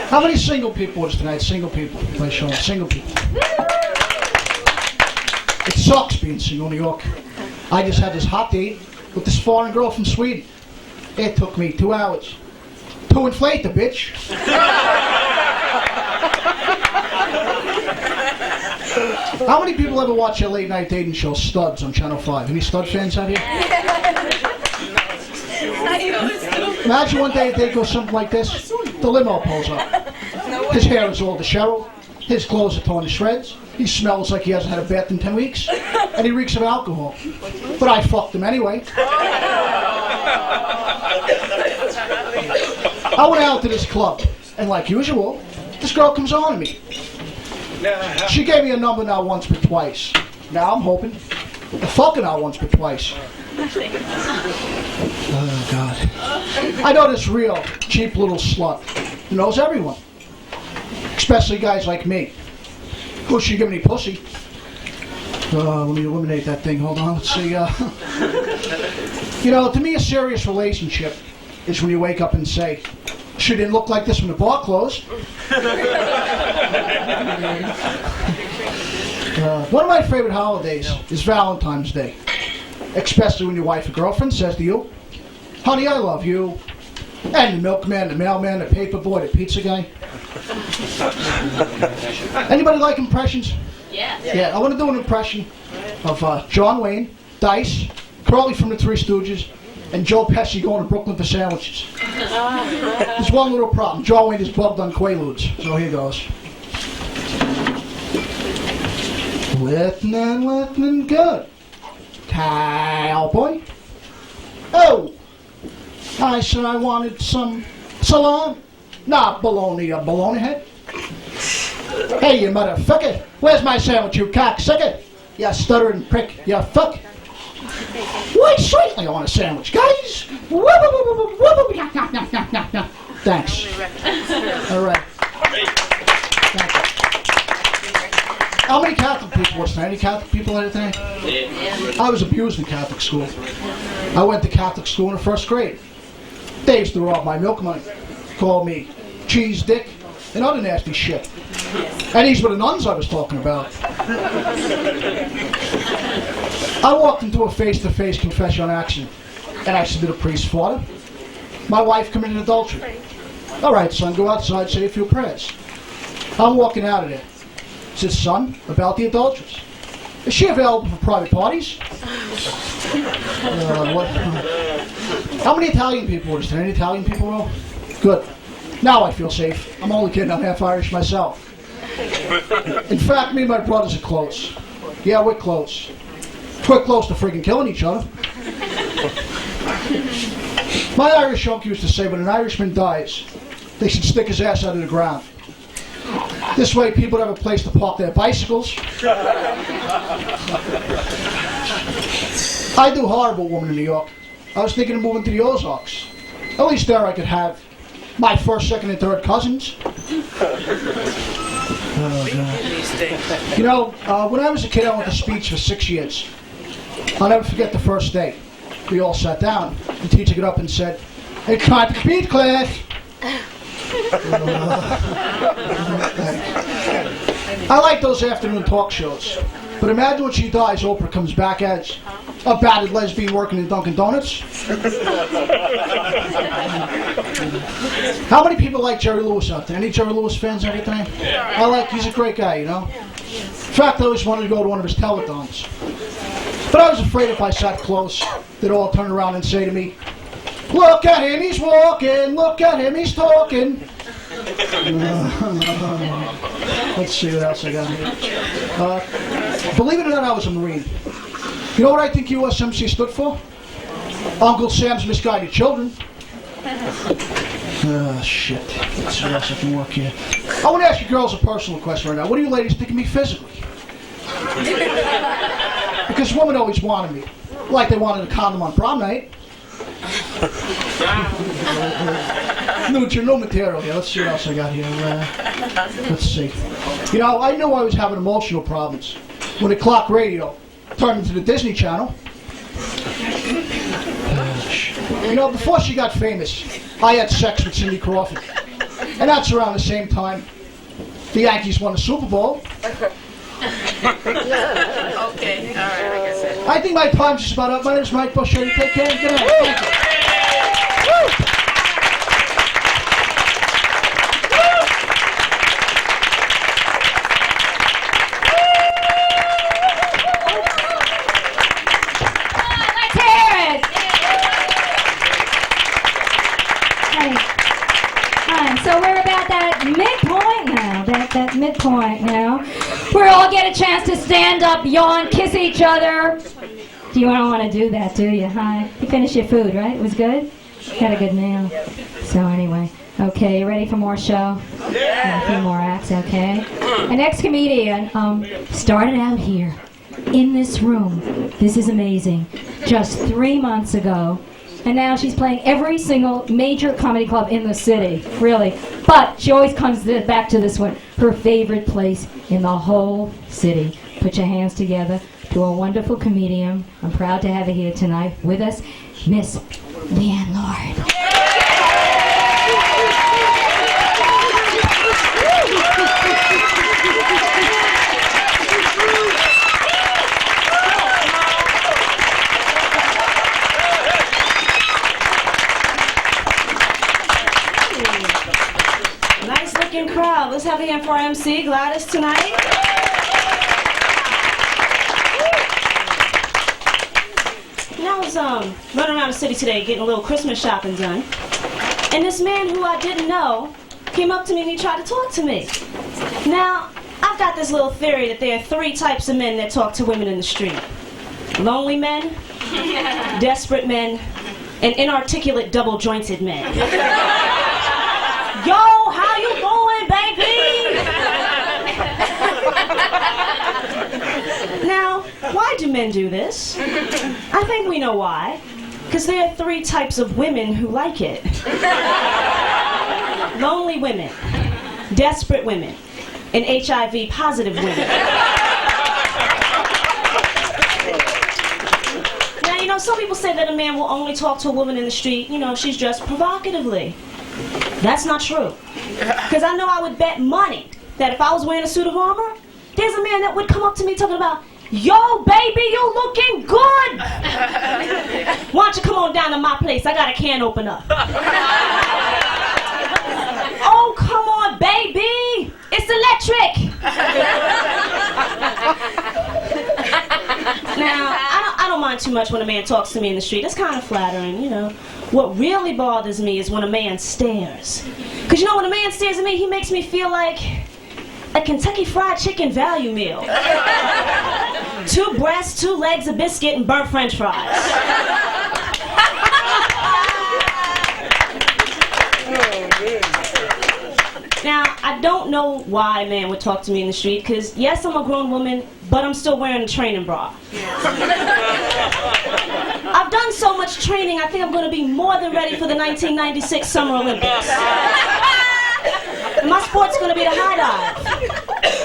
How many single people was tonight? Single people. Please show them. Single people. It sucks being single in New York. I just had this hot date with this foreign girl from Sweden. It took me 2 hours to inflate the bitch. How many people ever watch a late night dating show, Studs, on Channel 5? Any Stud fans out here? Imagine one day a date goes something like this. The limo pulls up. His hair is all disheveled. His clothes are torn to shreds. He smells like he hasn't had a bath in 10 weeks. And he reeks of alcohol. But I fucked him anyway. I went out to this club, and like usual, this girl comes on to me. She gave me a number not once but twice. Now I'm hoping the fucking not once but twice. Oh God. I know this real cheap little slut who knows everyone, especially guys like me. Who she give me pussy? Let me eliminate that thing. Hold on. Let's see. You know, to me, a serious relationship is when you wake up and say, "She didn't look like this when the bar closed." One of my favorite holidays is Valentine's Day, especially when your wife or girlfriend says to you, "Honey, I love you," and the milkman, the mailman, the paper boy, the pizza guy. Anybody like impressions? Yeah. I want to do an impression of John Wayne, Dice, Curly from the Three Stooges, and Joe Pesci going to Brooklyn for sandwiches. There's one little problem. John Wayne is bugged on Quaaludes. So here goes. Listening good. Cowboy. Oh! I said I wanted some salon. Not bologna, a bologna head. Hey, you motherfucker. Where's my sandwich, you cocksucker? You stuttering prick, you fuck. Why, certainly I want a sandwich, guys. Thanks. All right. Thank you. How many Catholic people was there? Any Catholic people in it today? I was abused in Catholic school. I went to Catholic school in the first grade. They used to rob my milk money, call me cheese dick, and other nasty shit. And these were the nuns I was talking about. I walked into a face-to-face confession on accident, and I said to the priest, "Father, my wife committed adultery." "All right, son, go outside, say a few prayers." I'm walking out of there. I said, "Son, about the adulteress. Is she available for private parties?" What? How many Italian people were there? Any Italian people, Ro? Good. Now I feel safe. I'm only kidding. I'm half Irish myself. In fact, me and my brothers are close. Yeah, we're close. We're close to friggin' killing each other. My Irish uncle used to say when an Irishman dies, they should stick his ass out of the ground. This way people have a place to park their bicycles. I do horrible woman in New York. I was thinking of moving to the Ozarks. At least there I could have my first, second, and third cousins. You know, when I was a kid, I went to speech for 6 years. I'll never forget the first day. We all sat down. The teacher got up and said, "It's time for speech class." I like those afternoon talk shows. But imagine when she dies, Oprah comes back as a battered lesbian working in Dunkin' Donuts. How many people like Jerry Lewis out there? Any Jerry Lewis fans or anything? He's a great guy, you know? In fact, I always wanted to go to one of his telethons. But I was afraid if I sat close, they'd all turn around and say to me, "Look at him, he's walking. Look at him, he's talking." Let's see what else I got here. Believe it or not, I was a Marine. You know what I think USMC stood for? Uncle Sam's Misguided Children. Shit. Let's see what else I can work here. I want to ask you girls a personal question right now. What do you ladies think of me physically? Because women always wanted me. Like they wanted a condom on prom night. No material here. Let's see what else I got here. Let's see. You know, I knew I was having emotional problems when the clock radio turned into the Disney Channel. You know, before she got famous, I had sex with Cindy Crawford. And that's around the same time the Yankees won the Super Bowl. Okay, all right, like I said. I think my time's just about up. My name is Mike Bushey. Take care and good night. Thank you. Let's hear it. Hi. So we're about that midpoint now. That midpoint now. Where we all get a chance to stand up, yawn, kiss each other. You don't want to do that, do you? Hi. You finished your food, right? It was good? Had a good meal. So anyway. Okay, you ready for more show? Yeah. A few more acts, okay? An ex-comedian started out here, in this room. This is amazing. Just 3 months ago. And now she's playing every single major comedy club in the city, really. But she always comes back to this one, her favorite place in the whole city. Put your hands together to a wonderful comedian. I'm proud to have her here tonight with us, Miss Leanne Lord. Crowd. Let's have a hand for our MC, Gladys, tonight. And I was running around the city today getting a little Christmas shopping done. And this man who I didn't know came up to me and he tried to talk to me. Now, I've got this little theory that there are 3 types of men that talk to women in the street. Lonely men, desperate men, and inarticulate double-jointed men. Yo, how you doing, baby? Now, why do men do this? I think we know why. Because there are 3 types of women who like it. Lonely women, desperate women, and HIV-positive women. Now, you know, some people say that a man will only talk to a woman in the street, you know, if she's dressed provocatively. That's not true. Because I know I would bet money that if I was wearing a suit of armor, there's a man that would come up to me talking about, "Yo, baby, you looking good. Why don't you come on down to my place? I got a can opener." "Oh, come on, baby. It's electric." Now, I don't mind too much when a man talks to me in the street. It's kind of flattering, you know. What really bothers me is when a man stares. Because, you know, when a man stares at me, he makes me feel like a Kentucky Fried Chicken value meal. 2 breasts, 2 legs, a biscuit, and burnt French fries. Now, I don't know why a man would talk to me in the street, because yes, I'm a grown woman, but I'm still wearing a training bra. I've done so much training, I think I'm going to be more than ready for the 1996 Summer Olympics. And my sport's going to be the high dive.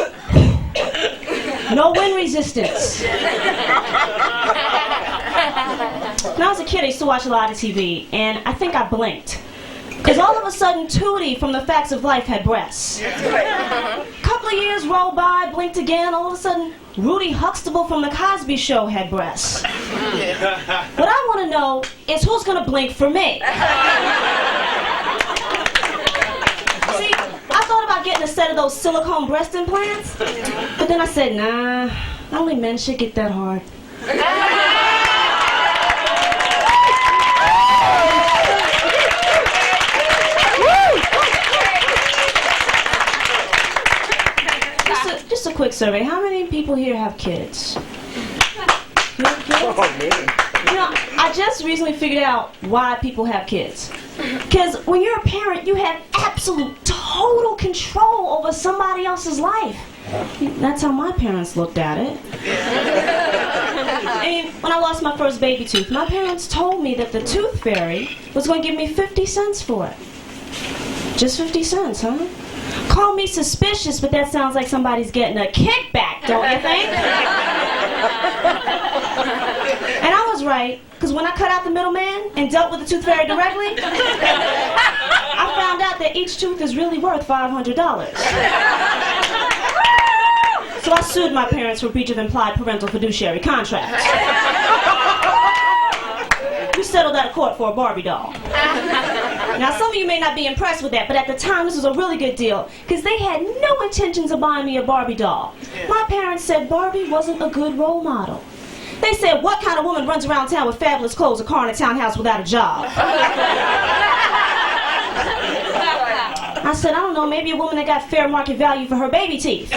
No wind resistance. When I was a kid, I used to watch a lot of TV, and I think I blinked. Because all of a sudden, Tootie from The Facts of Life had breasts. Couple of years rolled by, blinked again, all of a sudden, Rudy Huxtable from The Cosby Show had breasts. What I want to know is who's going to blink for me? See, I thought about getting a set of those silicone breast implants, but then I said, nah, only men should get that hard. Just a quick survey. How many people here have kids? You have kids? You know, I just recently figured out why people have kids. Because when you're a parent, you have absolute, total control over somebody else's life. That's how my parents looked at it. I mean, when I lost my first baby tooth, my parents told me that the tooth fairy was going to give me 50 cents for it. Just 50 cents, huh? Call me suspicious, but that sounds like somebody's getting a kickback, don't you think? And I was right, because when I cut out the middleman and dealt with the tooth fairy directly, I found out that each tooth is really worth $500. So I sued my parents for breach of implied parental fiduciary contract. We settled out of court for a Barbie doll. Now, some of you may not be impressed with that, but at the time, this was a really good deal, because they had no intentions of buying me a Barbie doll. My parents said Barbie wasn't a good role model. They said, what kind of woman runs around town with fabulous clothes, a car, and a townhouse without a job? I said, I don't know, maybe a woman that got fair market value for her baby teeth.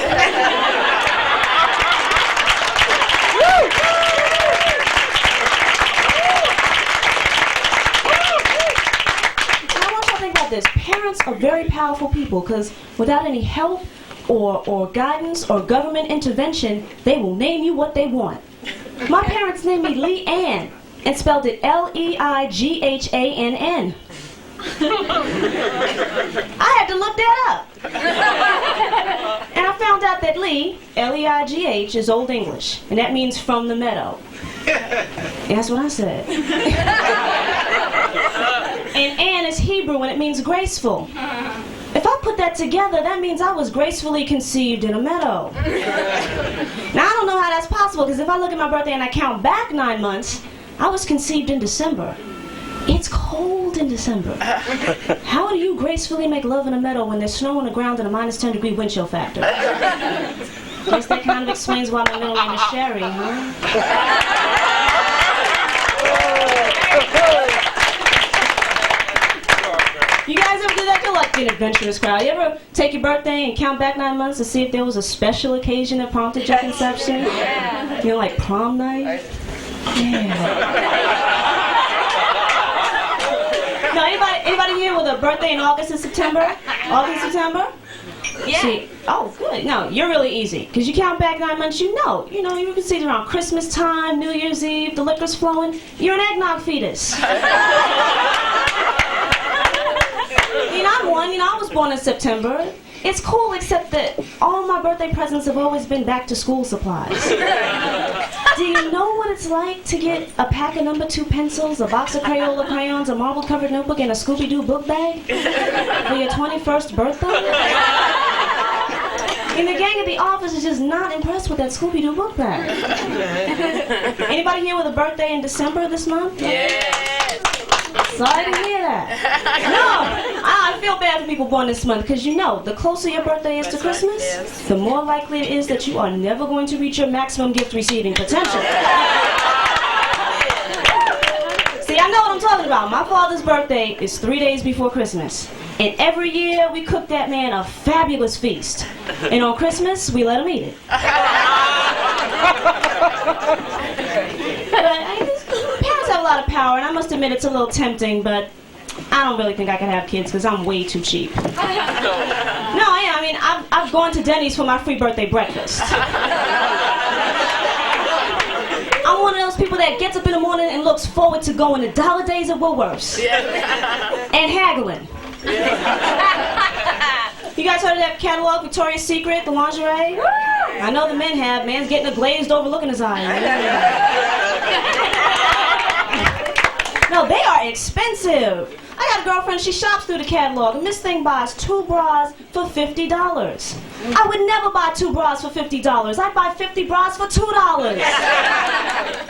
This. Parents are very powerful people because without any help or guidance or government intervention, they will name you what they want. My parents named me Lee Ann and spelled it L-E-I-G-H-A-N-N. I had to look that up. And I found out that Lee, L-E-I-G-H, is Old English, and that means from the meadow. And that's what I said. And Ann is Hebrew and it means graceful. If I put that together, that means I was gracefully conceived in a meadow. Now, I don't know how that's possible, because if I look at my birthday and I count back 9 months, I was conceived in December. It's cold in December. How do you gracefully make love in a meadow when there's snow on the ground and a -10-degree wind chill factor? Guess that kind of explains why my middle name is Sherry, huh? You guys ever do that? You're like an adventurous crowd. You ever take your birthday and count back 9 months to see if there was a special occasion that prompted your conception? Yeah. You know, like prom night? Yeah. No, anybody here with a birthday in August and September? August and September? Yeah. See, oh, good. No, you're really easy. Because you count back 9 months, you know, you can see it around Christmas time, New Year's Eve, the liquor's flowing. You're an eggnog fetus. I'm one, I was born in September. It's cool, except that all my birthday presents have always been back to school supplies. Do you know what it's like to get a pack of number 2 pencils, a box of Crayola crayons, a marble covered notebook, and a Scooby-Doo book bag for your 21st birthday? And the gang at the office is just not impressed with that Scooby-Doo book bag. Anybody here with a birthday in December this month? Yes. Sorry to hear that. No, I feel bad for people born this month because the closer your birthday is to Christmas, the more likely it is that you are never going to reach your maximum gift receiving potential. See, I know what I'm talking about. My father's birthday is 3 days before Christmas. And every year we cook that man a fabulous feast. And on Christmas, we let him eat it. Parents have a lot of power, and I must admit it's a little tempting, but I don't really think I can have kids because I'm way too cheap. No, yeah, I mean, I've gone to Denny's for my free birthday breakfast. I'm one of those people that gets up in the morning and looks forward to going to Dollar Days at Woolworths. And haggling. You guys heard of that catalog, Victoria's Secret, the lingerie? I know the men have. Man's getting a glazed over look in his eye. No, they are expensive. I got a girlfriend, she shops through the catalog, and this thing buys 2 bras for $50. I would never buy 2 bras for $50. I'd buy 50 bras for $2.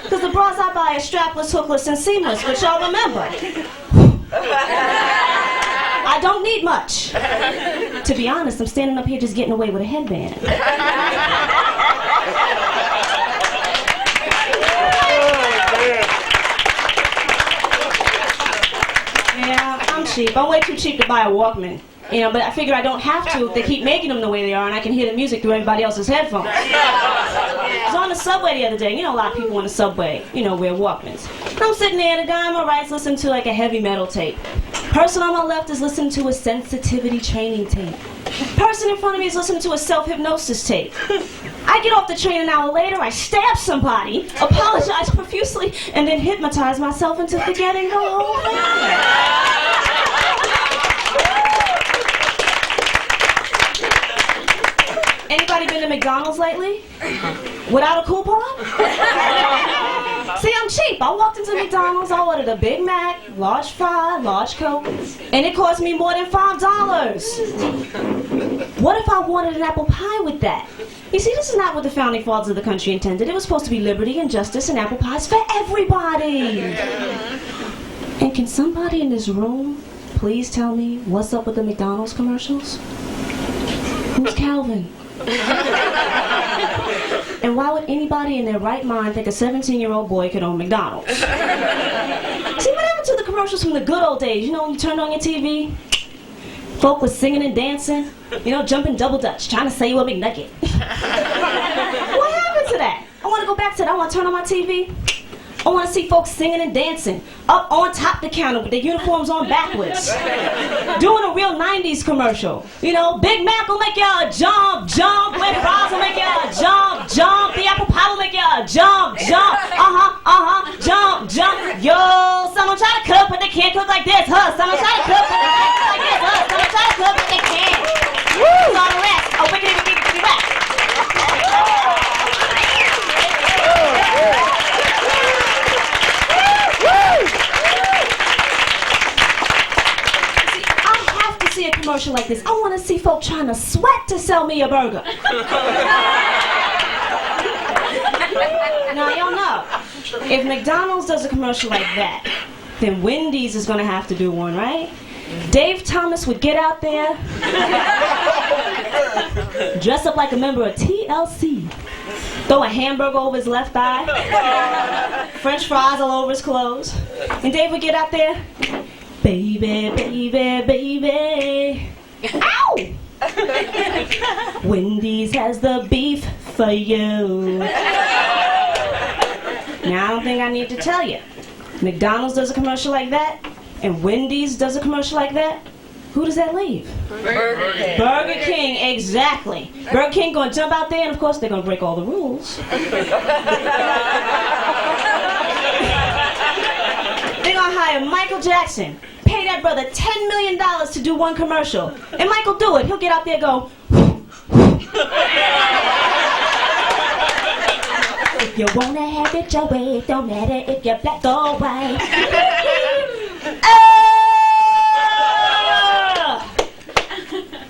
Because the bras I buy are strapless, hookless, and seamless, which y'all remember. I don't need much. To be honest, I'm standing up here just getting away with a headband. Yeah, I'm cheap. I'm way too cheap to buy a Walkman. You know, but I figure I don't have to if they keep making them the way they are and I can hear the music through everybody else's headphones. I was on the subway the other day. You know, a lot of people on the subway, you know, wear Walkmans. I'm sitting there, the guy on my right's listening to like a heavy metal tape. Person on my left is listening to a sensitivity training tape. Person in front of me is listening to a self-hypnosis tape. I get off the train an hour later, I stab somebody, apologize profusely, and then hypnotize myself into forgetting the whole thing. Anybody been to McDonald's lately? Without a coupon? See, I'm cheap. I walked into McDonald's, I ordered a Big Mac, large fry, large Coke, and it cost me more than $5. What if I wanted an apple pie with that? You see, this is not what the founding fathers of the country intended. It was supposed to be liberty and justice and apple pies for everybody. And can somebody in this room please tell me what's up with the McDonald's commercials? Who's Calvin? And why would anybody in their right mind think a 17-year-old boy could own McDonald's? See, what happened to the commercials from the good old days? You know, when you turned on your TV, folk was singing and dancing, you know, jumping double dutch, trying to say you a McNugget. What happened to that? I want to go back to that. I want to turn on my TV. I want to see folks singing and dancing up on top the counter with their uniforms on backwards. Doing a real 90s commercial. You know, Big Mac will make y'all jump, jump. Red fries will make y'all jump, jump. The apple pie will make y'all jump, jump. Jump, jump. Yo, someone try to cook, but they can't cook like this, huh? Someone try to cook, but they can't cook like this, huh? Someone try to cook, but they can't. Woo! All the rest. Oh, wickedy, wickedy, wickedy, rest. See a commercial like this. I want to see folk trying to sweat to sell me a burger. Now, y'all know, if McDonald's does a commercial like that, then Wendy's is going to have to do one, right? Dave Thomas would get out there, dress up like a member of TLC, throw a hamburger over his left eye, French fries all over his clothes, and Dave would get out there, baby, baby, baby. Ow! Wendy's has the beef for you. Now, I don't think I need to tell you. McDonald's does a commercial like that, and Wendy's does a commercial like that. Who does that leave? Burger King. Burger King, exactly. Burger King gonna jump out there, and of course they're gonna break all the rules. They're gonna hire Michael Jackson. Pay that brother $10 million to do one commercial. And Michael do it. He'll get out there and go, if you wanna have it your way, don't matter if you're black or white.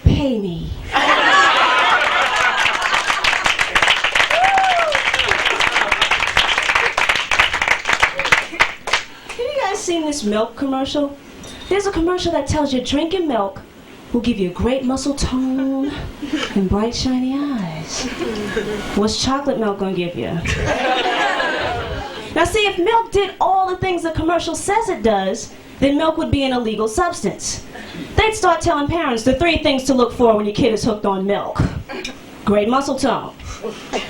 Pay me. Have you guys seen this milk commercial? There's a commercial that tells you drinking milk will give you great muscle tone and bright, shiny eyes. What's chocolate milk gonna give you? Now see, if milk did all the things the commercial says it does, then milk would be an illegal substance. They'd start telling parents the 3 things to look for when your kid is hooked on milk. Great muscle tone,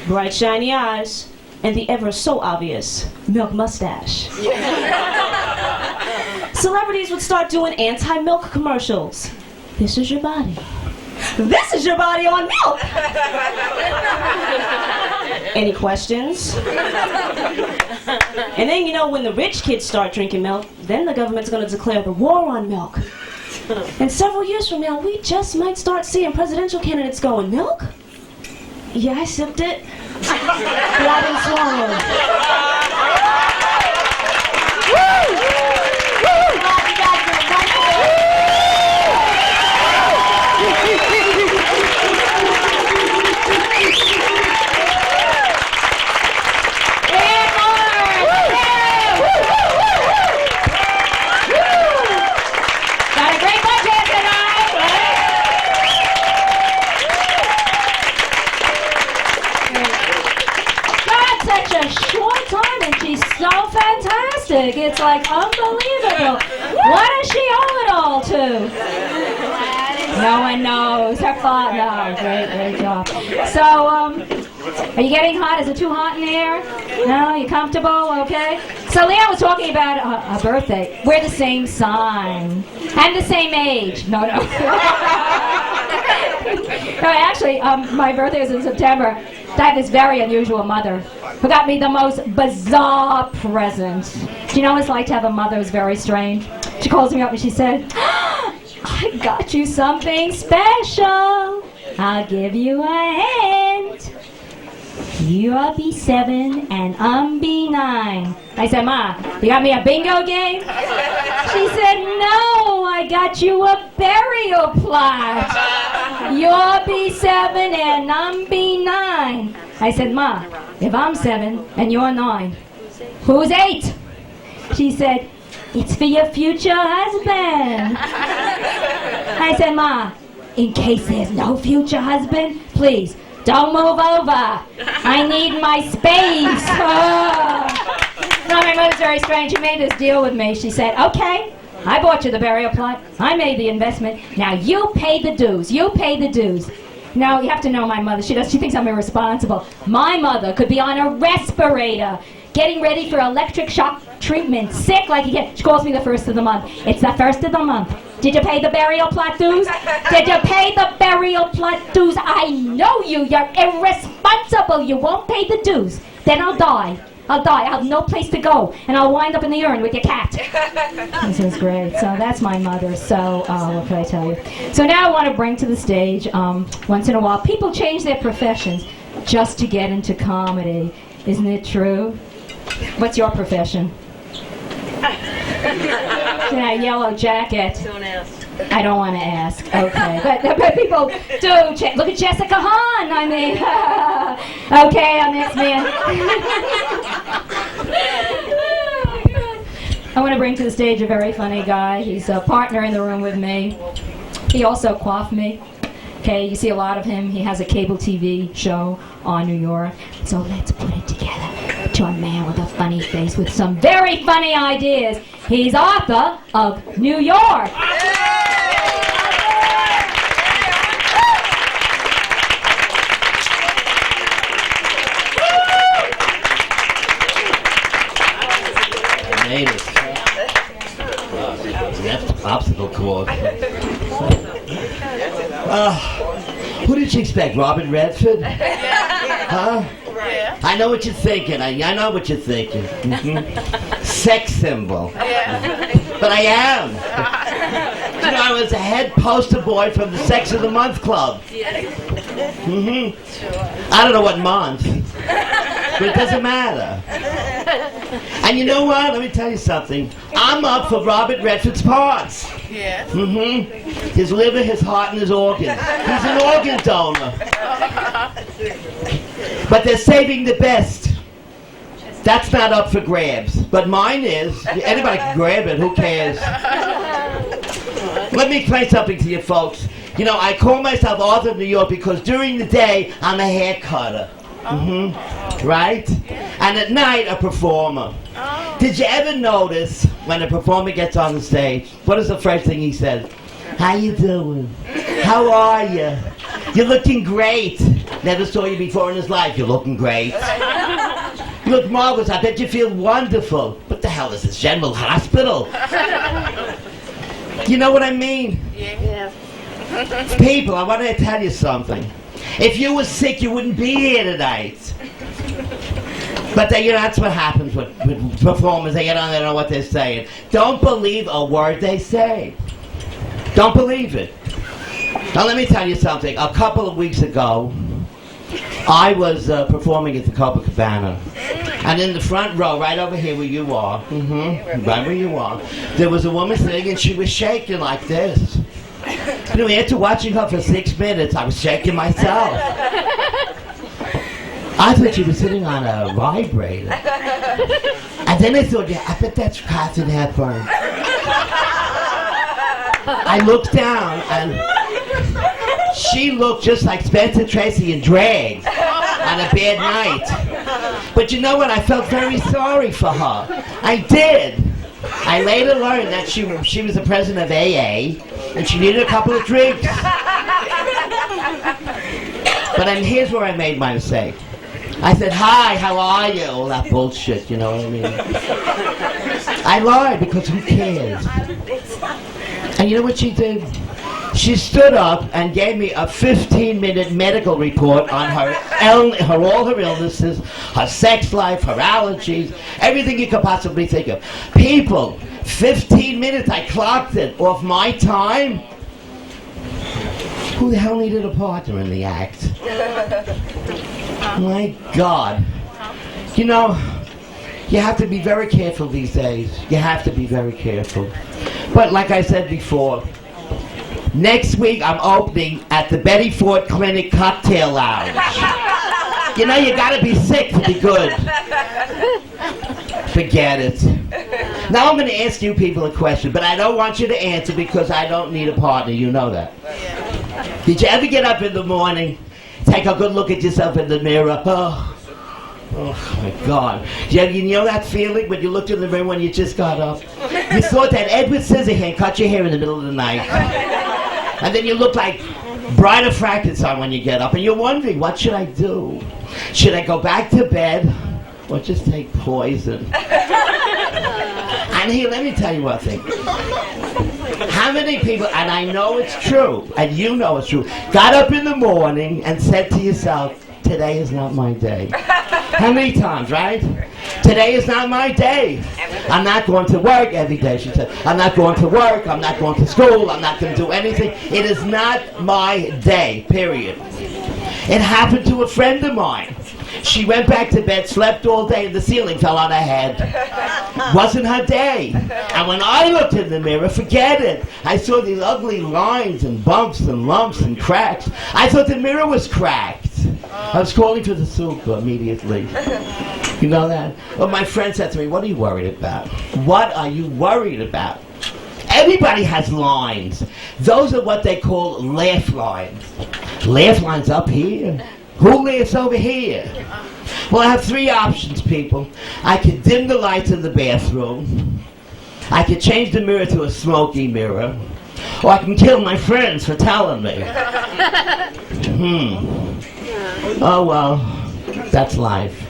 bright, shiny eyes, and the ever so obvious milk mustache. Celebrities would start doing anti-milk commercials. This is your body. This is your body on milk. Any questions? And then, you know, when the rich kids start drinking milk, then the government's going to declare the war on milk. And several years from now, we just might start seeing presidential candidates going, milk? Yeah, I sipped it. But I didn't swallow it. Glad you guys were right. Got a great bunch here tonight, God, such a short time and she's so fantastic. It's like unbelievable. What does she owe it all to? No one knows. Her father. No, great job. So, are you getting hot? Is it too hot in here? No? You comfortable? Okay. So Leanne was talking about her birthday. We're the same sign. And the same age. No. No, actually, my birthday was in September. I have this very unusual mother who got me the most bizarre present. Do you know what it's like to have a mother who's very strange? She calls me up and she said, I got you something special. I'll give you a hint. You'll be 7 and I'm be 9. I said, Ma, you got me a bingo game? She said, no, I got you a burial plot. You'll be 7 and I'm be 9. I said, Ma, if I'm 7 and you're 9, who's 8? She said, it's for your future husband. I said, Ma, in case there's no future husband, please, don't move over. I need my space. No, my mother's very strange. She made this deal with me. She said, okay, I bought you the burial plot. I made the investment. Now you pay the dues. You pay the dues. Now, you have to know my mother. She thinks I'm irresponsible. My mother could be on a respirator, getting ready for electric shock treatment, sick like you get. She calls me the first of the month. It's the first of the month. Did you pay the burial plot dues? Did you pay the burial plot dues? I know you. You're irresponsible. You won't pay the dues. Then I'll die. I'll die. I'll have no place to go. And I'll wind up in the urn with your cat. This is great. So that's my mother. So what can I tell you? So now I want to bring to the stage, once in a while, people change their professions just to get into comedy. Isn't it true? What's your profession? Yeah, yellow jacket. Don't ask. I don't want to ask. Okay, but people do. Look at Jessica Hahn. I mean, okay, our next man. I want to bring to the stage a very funny guy. He's a partner in the room with me. He also coiffed me. Okay, you see a lot of him. He has a cable TV show on New York. So let's put it together to a man with a funny face with some very funny ideas. He's Arthur of New York. I made it. That's the popsicle cord. Who did you expect? Robin Redford? Huh? I know what you're thinking. I know what you're thinking. Sex symbol. But I am. You know, I was a head poster boy from the Sex of the Month Club. I don't know what month, but it doesn't matter. And you know what? Let me tell you something. I'm up for Robert Redford's parts. Yes. His liver, his heart, and his organs. He's an organ donor. But they're saving the best. That's not up for grabs. But mine is. Anybody can grab it. Who cares? Let me explain something to you folks. You know, I call myself Arthur of New York because during the day, I'm a hair cutter. Right? And at night, a performer. Did you ever notice when a performer gets on the stage, what is the first thing he says? How you doing? How are you? You're looking great. Never saw you before in his life. You're looking great. You look marvelous. I bet you feel wonderful. What the hell is this, General Hospital? You know what I mean? Yeah. People, I want to tell you something. If you were sick, you wouldn't be here tonight. But you know, that's what happens with performers. They get on there and know what they're saying. Don't believe a word they say. Don't believe it. Now let me tell you something. A couple of weeks ago, I was performing at the Copacabana. And in the front row, right over here where you are, right where you are, there was a woman sitting and she was shaking like this. You know, after watching her for 6 minutes, I was shaking myself. I thought she was sitting on a vibrator. And then I thought, yeah, I bet that's Katharine Hepburn. I looked down and she looked just like Spencer Tracy in drag on a bad night. But you know what? I felt very sorry for her. I did. I later learned that she was the president of AA and she needed a couple of drinks. But here's where I made my mistake. I said, hi, how are you? All that bullshit, you know what I mean? I lied because who cares? And you know what she did? She stood up and gave me a 15-minute medical report on all her illnesses, her sex life, her allergies, everything you could possibly think of. People, 15 minutes, I clocked it off my time. Who the hell needed a partner in the act? My God. You know, you have to be very careful these days. You have to be very careful. But like I said before, next week I'm opening at the Betty Ford Clinic Cocktail Lounge. You know, you gotta be sick to be good. Forget it. Now I'm gonna ask you people a question, but I don't want you to answer because I don't need a partner, you know that. Did you ever get up in the morning, take a good look at yourself in the mirror? Oh my God. You know that feeling when you looked in the mirror when you just got up? You thought that Edward Scissorhands cut your hair in the middle of the night. And then you look like Bride of Frankenstein when you get up. And you're wondering, what should I do? Should I go back to bed or just take poison? And here, let me tell you one thing. How many people, and I know it's true, and you know it's true, got up in the morning and said to yourself, today is not my day. How many times, right? Today is not my day. I'm not going to work every day, she said. I'm not going to work, I'm not going to school, I'm not going to do anything. It is not my day, period. It happened to a friend of mine. She went back to bed, slept all day, and the ceiling fell on her head. Wasn't her day. And when I looked in the mirror, forget it. I saw these ugly lines and bumps and lumps and cracks. I thought the mirror was cracked. I was calling for the super immediately. You know that? Well, my friend said to me, what are you worried about? What are you worried about? Everybody has lines. Those are what they call laugh lines. Laugh lines up here. Who lives over here? Well, I have 3 options, people. I could dim the lights in the bathroom. I could change the mirror to a smoky mirror. Or I can kill my friends for telling me. Oh, well, that's life.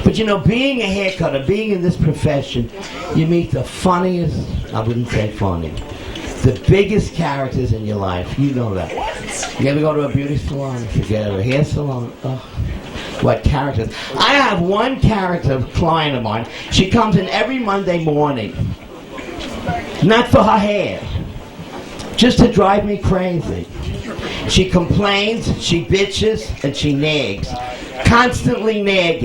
But you know, being a hair cutter, being in this profession, you meet the funniest, I wouldn't say funny, the biggest characters in your life. You know that. You ever go to a beauty salon? Forget it. A hair salon? Oh, what characters. I have one character, client of mine. She comes in every Monday morning. Not for her hair. Just to drive me crazy. She complains, she bitches, and she nags. Constantly nagging.